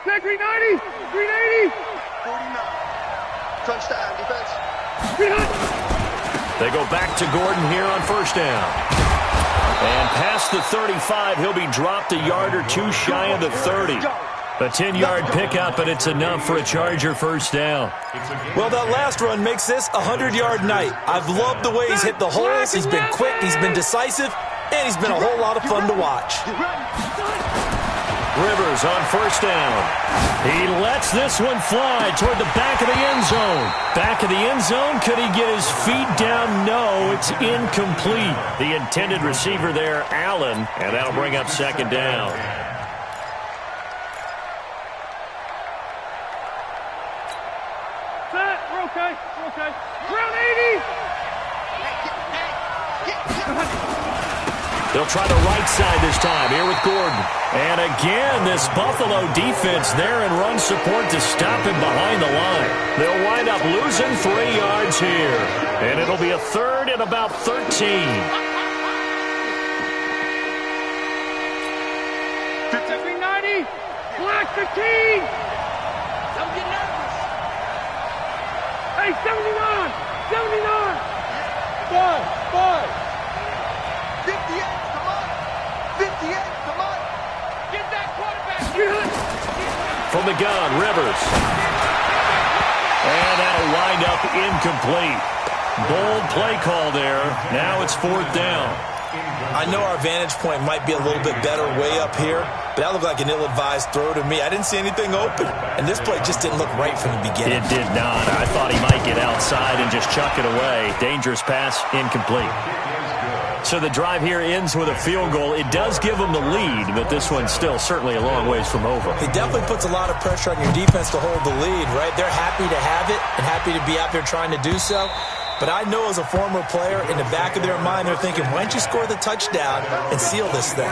390, 380. 49. Crunch time, defense. They go back to Gordon here on first down. And past the 35, he'll be dropped a yard or two shy of the 30. A 10-yard pickup, and it's enough for a Charger first down. Well, that last run makes this a 100-yard night. I've loved the way he's hit the holes. He's been quick, he's been decisive, and he's been a whole lot of fun to watch. Rivers on first down. He lets this one fly toward the back of the end zone. Back of the end zone. Could he get his feet down? No, it's incomplete. The intended receiver there, Allen, and that'll bring up second down. Set, we're okay, we're okay. Ground 80. They'll try the right side this time here with Gordon. And again, this Buffalo defense there in run support to stop him behind the line. They'll wind up losing 3 yards here. And it'll be a third and about 13. 390, black 15. Don't get nervous. Hey, 79, 79. 5. 58, come on. 58, come on. Get that quarterback. From the gun, Rivers. And that'll wind up incomplete. Bold play call there. Now it's fourth down. I know our vantage point might be a little bit better way up here, but that looked like an ill-advised throw to me. I didn't see anything open, and this play just didn't look right from the beginning. It did not. I thought he might get outside and just chuck it away. Dangerous pass, incomplete. So the drive here ends with a field goal. It does give them the lead, but this one's still certainly a long ways from over. It definitely puts a lot of pressure on your defense to hold the lead, right? They're happy to have it and happy to be out there trying to do so. But I know as a former player, in the back of their mind, they're thinking, why don't you score the touchdown and seal this thing?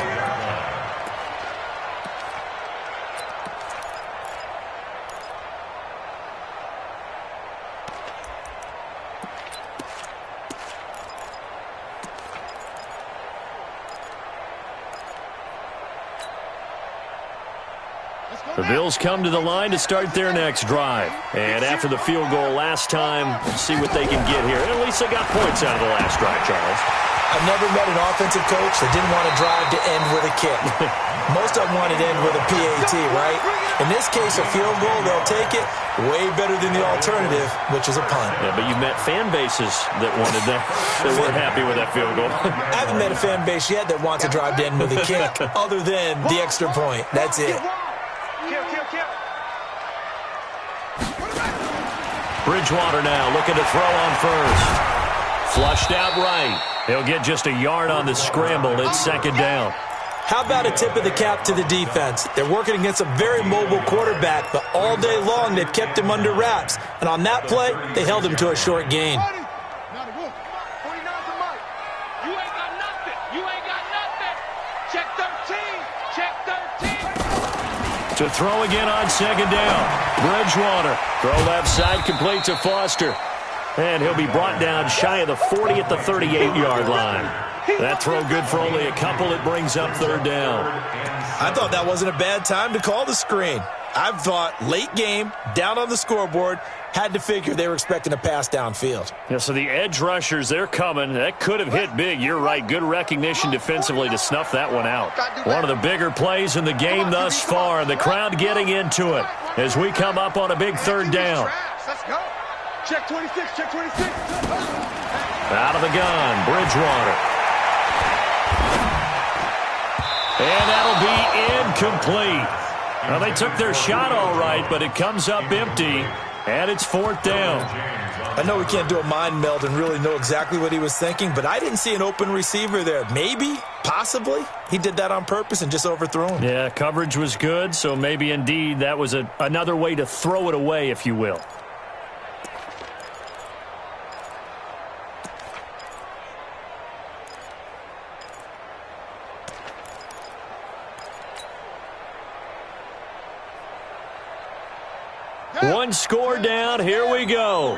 Let's go. The Bills come to the line to start their next drive. And after the field goal last time, let's see what they can get here. At least they got points out of the last drive, Charles. I've never met an offensive coach that didn't want to drive to end with a kick. Most of them wanted to end with a PAT, right? In this case, a field goal, they'll take it. Way better than the alternative, which is a punt. Yeah, but you met fan bases that wanted that, that weren't happy with that field goal. I haven't met a fan base yet that wants to drive to end with a kick, other than the extra point. That's it. Bridgewater now looking to throw on first. Flushed out right. He'll get just a yard on the scramble. It's second down. How about a tip of the cap to the defense? They're working against a very mobile quarterback, but all day long they've kept him under wraps. And on that play, they held him to a short gain. To throw again on second down. Bridgewater. Throw left side, complete to Foster. And he'll be brought down shy of the 40 at the 38-yard line. That throw good for only a couple. It brings up third down. I thought that wasn't a bad time to call the screen. I thought late game, down on the scoreboard, had to figure they were expecting a pass downfield. Yeah, so the edge rushers, they're coming. That could have hit big. You're right. Good recognition defensively to snuff that one out. One of the bigger plays in the game thus far, and the crowd getting into it as we come up on a big third down. Let's go. Check 26, check 26. Out of the gun, Bridgewater. And that'll be incomplete. Well, they took their shot all right, but it comes up empty, and it's fourth down. I know we can't do a mind meld and really know exactly what he was thinking, but I didn't see an open receiver there. Maybe, possibly, he did that on purpose and just overthrew him. Yeah, coverage was good, so maybe indeed that was another way to throw it away, if you will. One score down. Here we go.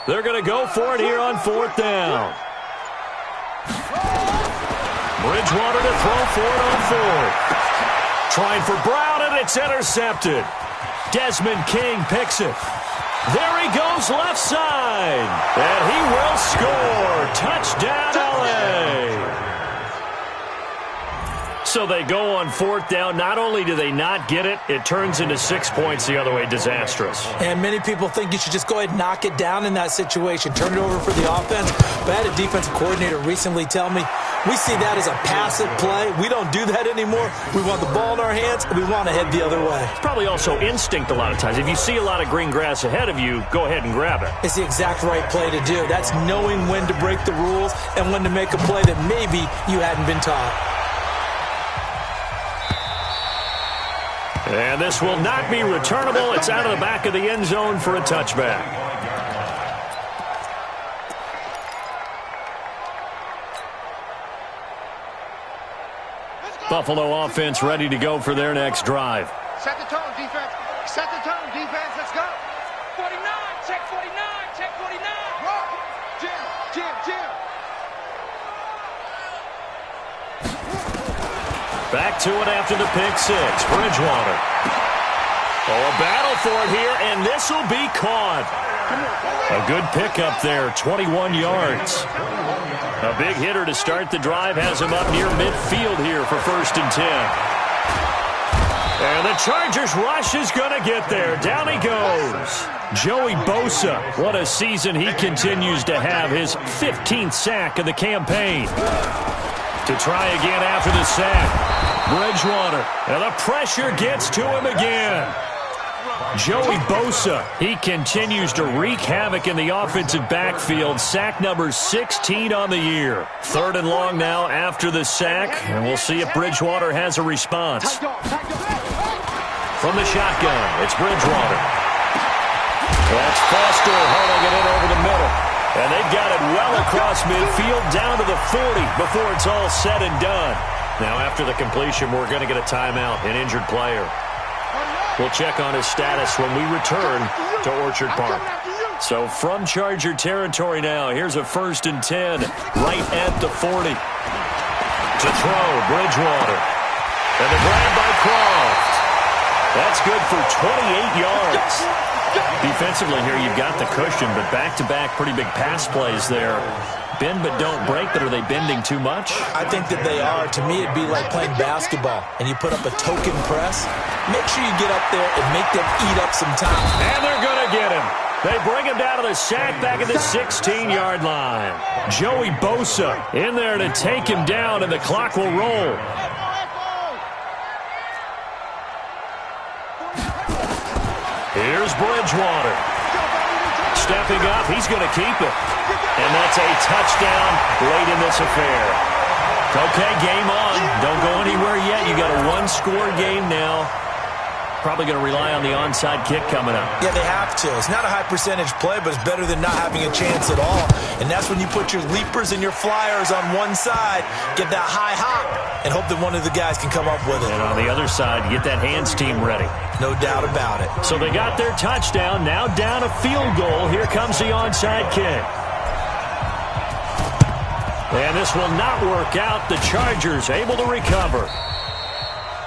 They're going to go for it here on fourth down. Bridgewater to throw for it on fourth. Trying for Brown, and it's intercepted. Desmond King picks it. There he goes left side. And he will score. Touchdown, L.A. So they go on fourth down. Not only do they not get it, it turns into 6 points the other way. Disastrous. And many people think you should just go ahead and knock it down in that situation. Turn it over for the offense. But I had a defensive coordinator recently tell me, we see that as a passive play. We don't do that anymore. We want the ball in our hands, and we want to head the other way. It's probably also instinct a lot of times. If you see a lot of green grass ahead of you, go ahead and grab it. It's the exact right play to do. That's knowing when to break the rules and when to make a play that maybe you hadn't been taught. And this will not be returnable. It's out of the back of the end zone for a touchback. Buffalo offense ready to go for their next drive. Set the tone, defense. Set the tone, defense. Let's go. 49, check 49, check 49. Roll. Jim. Back to it after the pick six. Bridgewater. Oh, a battle for it here, and this will be caught. A good pickup there, 21 yards. A big hitter to start the drive has him up near midfield here for 1st and 10. And the Chargers rush is going to get there. Down he goes. Joey Bosa, what a season he continues to have. His 15th sack of the campaign. To try again after the sack. Bridgewater. And the pressure gets to him again. Joey Bosa, he continues to wreak havoc in the offensive backfield. Sack number 16 on the year. 3rd and long now after the sack. And we'll see if Bridgewater has a response. From the shotgun, it's Bridgewater. That's Foster hauling it in over the middle. And they've got it well across midfield down to the 40 before it's all said and done. Now after the completion, we're going to get a timeout, an injured player. We'll check on his status when we return to Orchard Park. So from Charger territory now, here's a 1st and 10 right at the 40. To throw, Bridgewater. And the grab by Croft. That's good for 28 yards. Defensively here, you've got the cushion, but back-to-back pretty big pass plays there. Bend but don't break, but are they bending too much? I think that they are. To me, it'd be like playing basketball, and you put up a token press. Make sure you get up there and make them eat up some time. And they're going to get him. They bring him down to the sack back at the 16-yard line. Joey Bosa in there to take him down, and the clock will roll. Here's Bridgewater. Stepping up, he's going to keep it. And that's a touchdown late in this affair. Okay, game on. Don't go anywhere yet. You got a one-score game now. Probably going to rely on the onside kick coming up. Yeah, they have to. It's not a high-percentage play, but it's better than not having a chance at all. And that's when you put your leapers and your flyers on one side, get that high hop, and hope that one of the guys can come up with it. And on the other side, get that hands team ready. No doubt about it. So they got their touchdown. Now down a field goal. Here comes the onside kick. And this will not work out. The Chargers able to recover.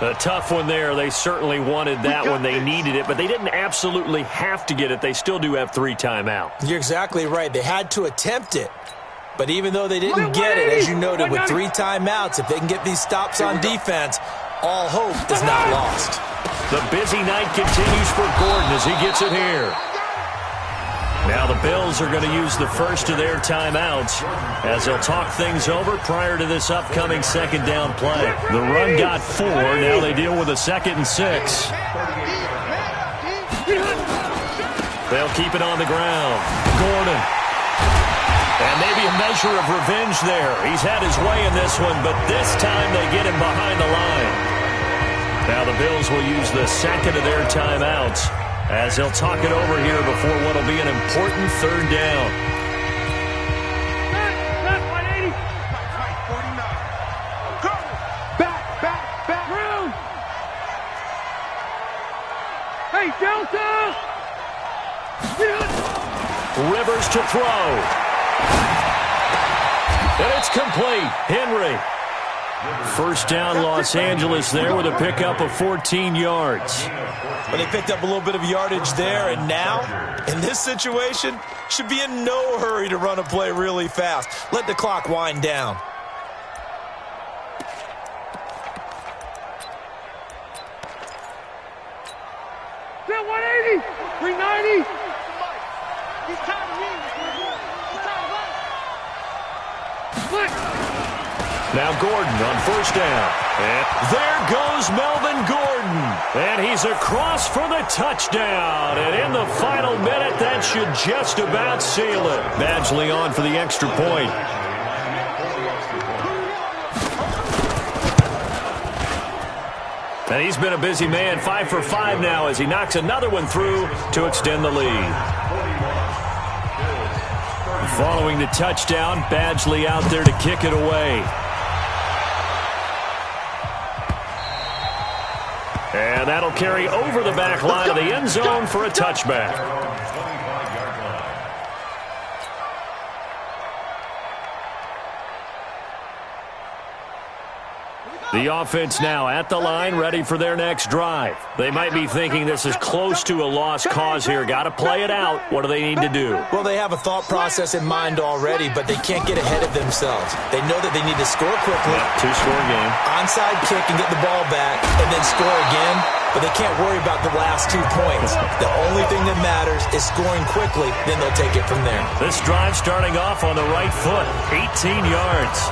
A tough one there. They certainly wanted that one. They needed it, but they didn't absolutely have to get it. They still do have 3 timeouts. You're exactly right. They had to attempt it. But even though they didn't get it, as you noted, with 3 timeouts, if they can get these stops on defense, all hope is not lost. The busy night continues for Gordon as he gets it here. Now the Bills are going to use the first of their timeouts as they'll talk things over prior to this upcoming second down play. The run got 4. Now they deal with a 2nd and 6. They'll keep it on the ground. Gordon. And maybe a measure of revenge there. He's had his way in this one, but this time they get him behind the line. Now the Bills will use the second of their timeouts as they'll talk it over here before what will be an important 3rd down. Back. Room. Hey, Delta. Rivers to throw. And it's complete. Henry. First down, Los Angeles there with a pickup of 14 yards. But they picked up a little bit of yardage there, and now, in this situation, should be in no hurry to run a play really fast. Let the clock wind down. Still 180. 390. He's tired of me. He's tired of us. Now Gordon on first down. And there goes Melvin Gordon. And he's across for the touchdown. And in the final minute, that should just about seal it. Badgley on for the extra point. And he's been a busy man, 5 for 5 now as he knocks another one through to extend the lead. Following the touchdown, Badgley out there to kick it away. And that'll carry over the back line of the end zone for a touchback. The offense now at the line, ready for their next drive. They might be thinking this is close to a lost cause here. Got to play it out. What do they need to do? Well, they have a thought process in mind already, but they can't get ahead of themselves. They know that they need to score quickly. Yeah, 2-score game. Onside kick and get the ball back, and then score again. But they can't worry about the last 2 points. The only thing that matters is scoring quickly. Then they'll take it from there. This drive starting off on the right foot. 18 yards.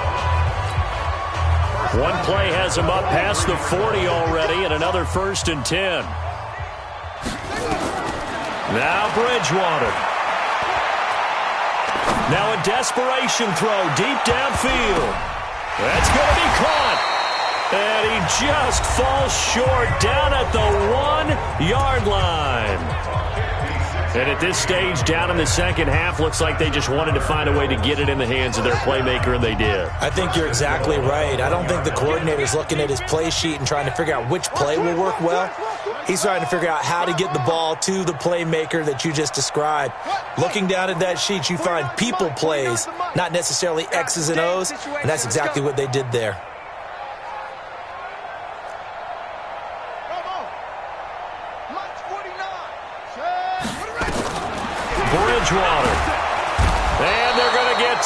One play has him up past the 40 already, and another 1st and 10. Now Bridgewater. Now a desperation throw deep downfield. That's going to be caught. And he just falls short down at the 1-yard line. And at this stage, down in the second half, looks like they just wanted to find a way to get it in the hands of their playmaker, and they did. I think you're exactly right. I don't think the coordinator's looking at his play sheet and trying to figure out which play will work well. He's trying to figure out how to get the ball to the playmaker that you just described. Looking down at that sheet, you find people plays, not necessarily X's and O's, and that's exactly what they did there.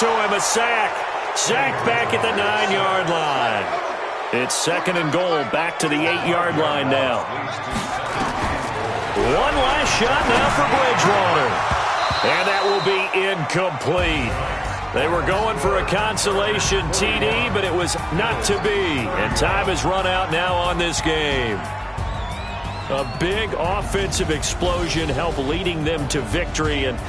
to him, a sack. Sacked back at the 9-yard line. It's 2nd and goal, back to the 8-yard line now. One last shot now for Bridgewater. And that will be incomplete. They were going for a consolation TD, but it was not to be. And time has run out now on this game. A big offensive explosion helped leading them to victory. And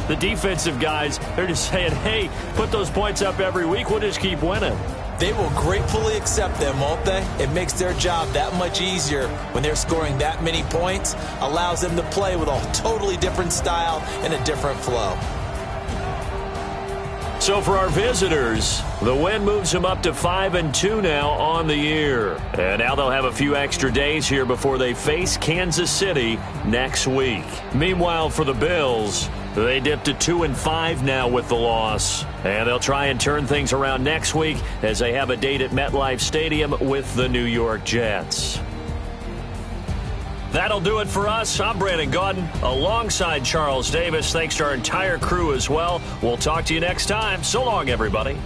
the defensive guys, they're just saying, hey, put those points up every week. We'll just keep winning. They will gratefully accept them, won't they? It makes their job that much easier when they're scoring that many points. Allows them to play with a totally different style and a different flow. So for our visitors, the win moves them up to 5-2 now on the year. And now they'll have a few extra days here before they face Kansas City next week. Meanwhile, for the Bills, they dipped to 2-5 now with the loss. And they'll try and turn things around next week as they have a date at MetLife Stadium with the New York Jets. That'll do it for us. I'm Brandon Gaudin alongside Charles Davis. Thanks to our entire crew as well. We'll talk to you next time. So long, everybody.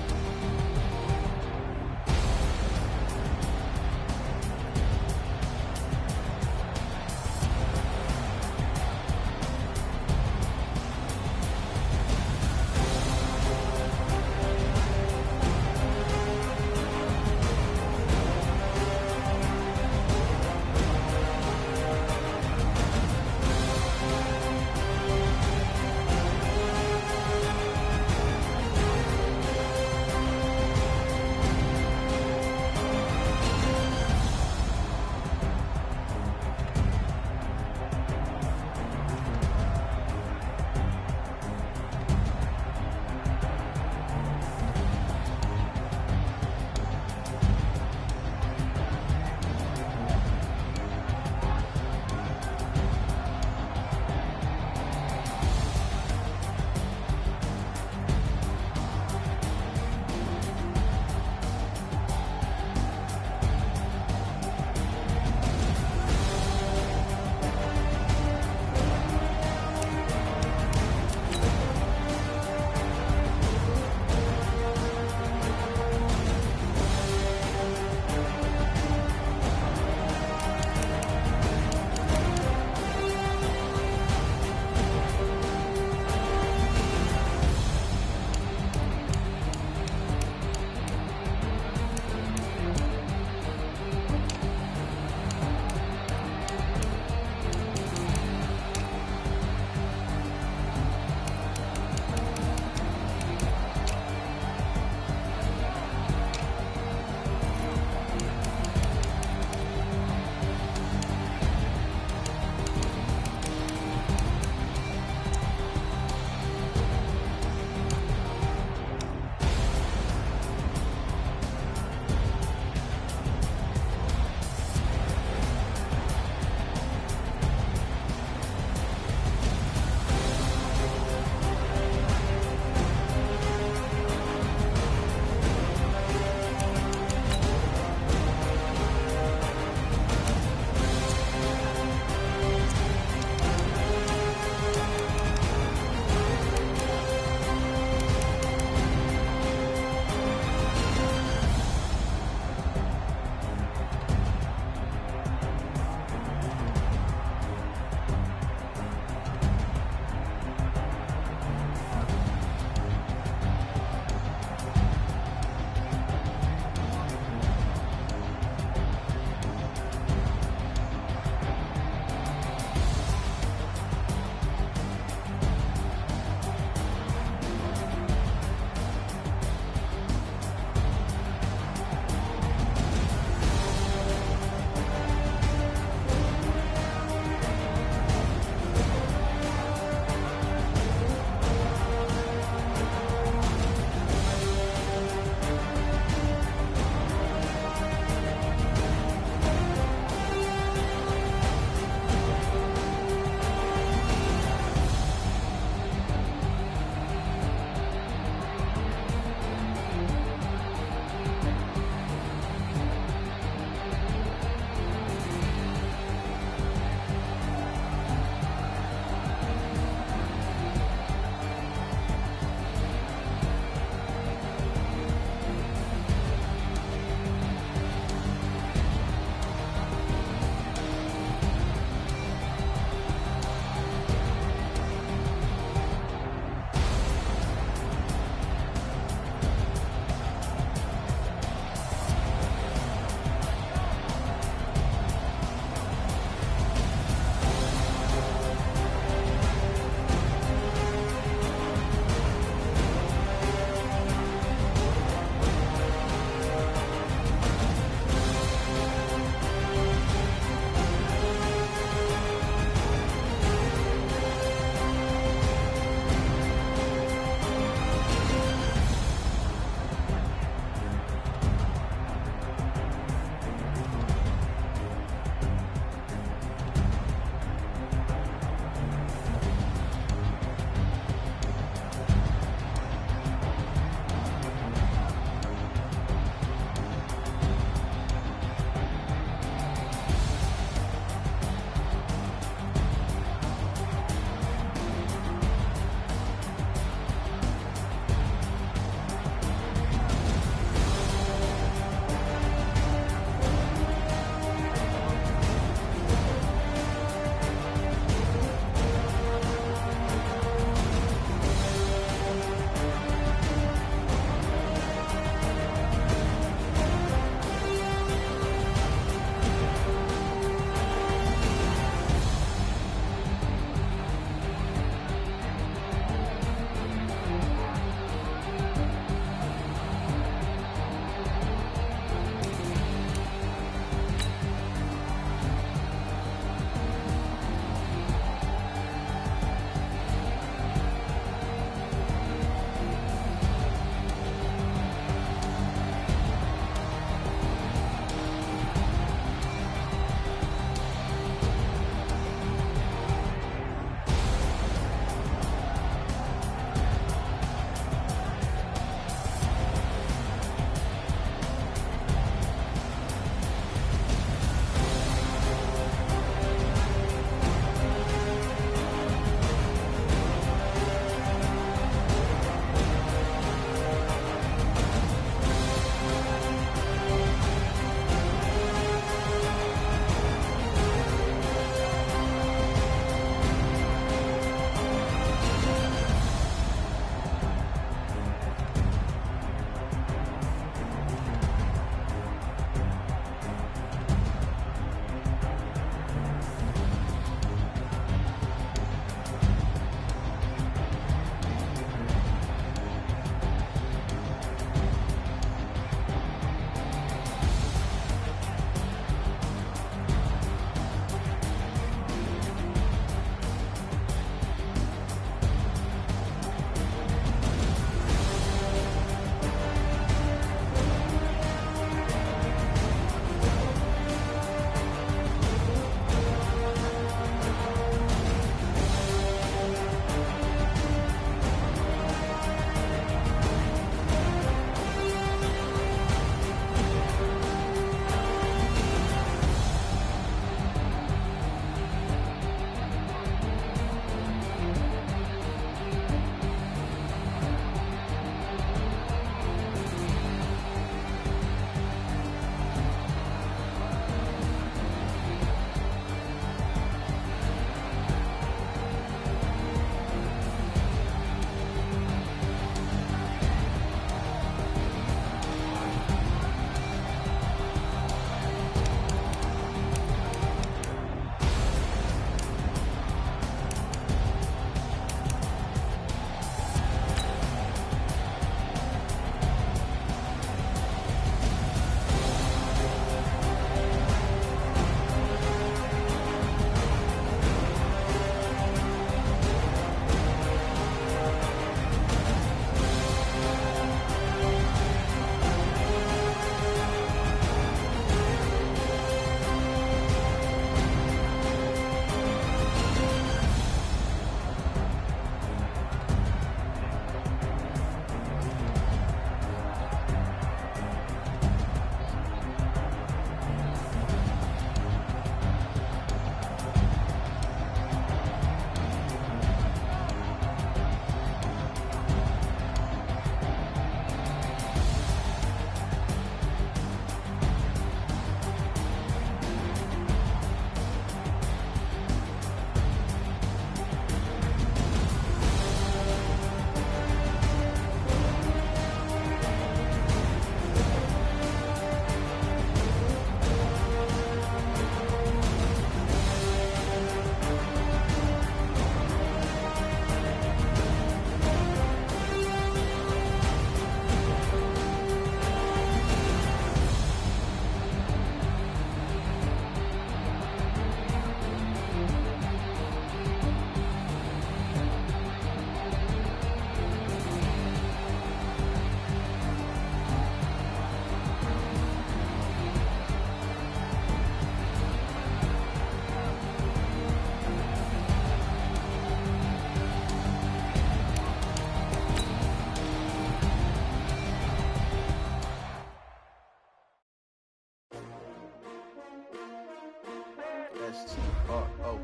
S-T-R-O.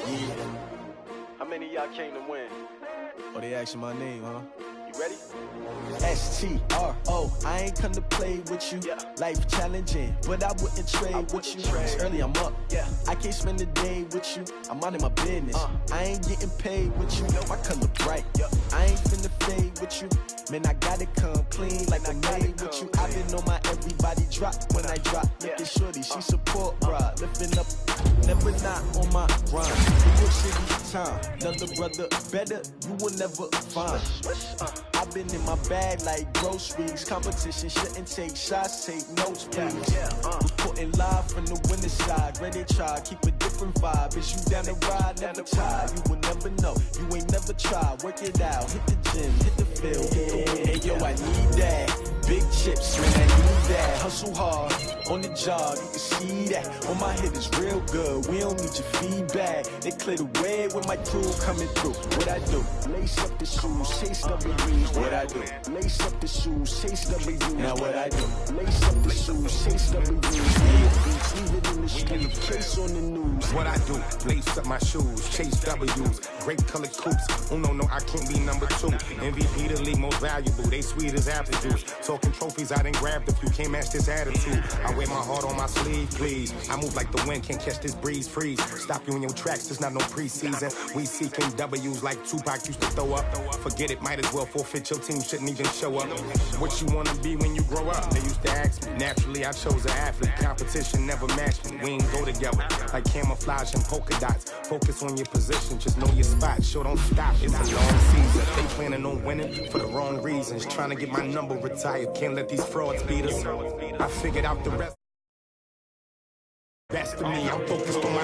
Yeah. How many of y'all came to win? Oh, they asking my name, huh? You ready? S-T-R-O. I ain't come to play with you. Yeah. Life challenging, but I wouldn't trade with you. It's early, I'm up. Yeah. I can't spend the day with you. I'm out in my business. I ain't getting paid with you. My color bright. I ain't finna fade with you. Man, I gotta come clean like I made with you. I been on my everybody drop when I drop. Looking shorty, she support bra. Lifting up, never not on my grind. New York City time. Another brother better, you will never find. I've been in my bag like groceries. Competition shouldn't take shots, take notes, please. Reporting live from the winning side. Ready to try, keep a different vibe. Is you down the ride, never tired. You will never know, you ain't never tried. Work it out, hit the gym, hit the field, hit the win. Hey yo, I need that. Big chips, man, I need that. Hustle hard, on the job, you can see that. On my head is real good, we don't need your feedback. They clear the way with my crew coming through. What I do? Lace up the shoes, chase W's. What I do? Lace up the shoes, chase W's. Now what I do? Lace up the shoes, chase W's. Leave it in the street, case on the news. What I do? Lace up my shoes, chase W's. Great colored coops. Oh no, I can't be number 2. MVP the league most valuable. They sweet as apple juice. Talking trophies, I done grabbed a few. Can't match this attitude. I wear my heart on my sleeve, please. I move like the wind, can't catch this breeze. Freeze. Stop you in your tracks, there's not no preseason. We seeking W's like Tupac used to throw up. Forget it, might as well forfeit. Your team shouldn't even show up. What you wanna be when you grow up? They used to ask me. Naturally, I chose an athlete. Competition never matched me. We ain't go together like camouflage and polka dots. Focus on your position, just know your spot. Sure, don't stop. It's a long season. They planning on winning for the wrong reasons. Trying to get my number retired. Can't let these frauds beat us. I figured out the rest. Best of me, I'm focused on my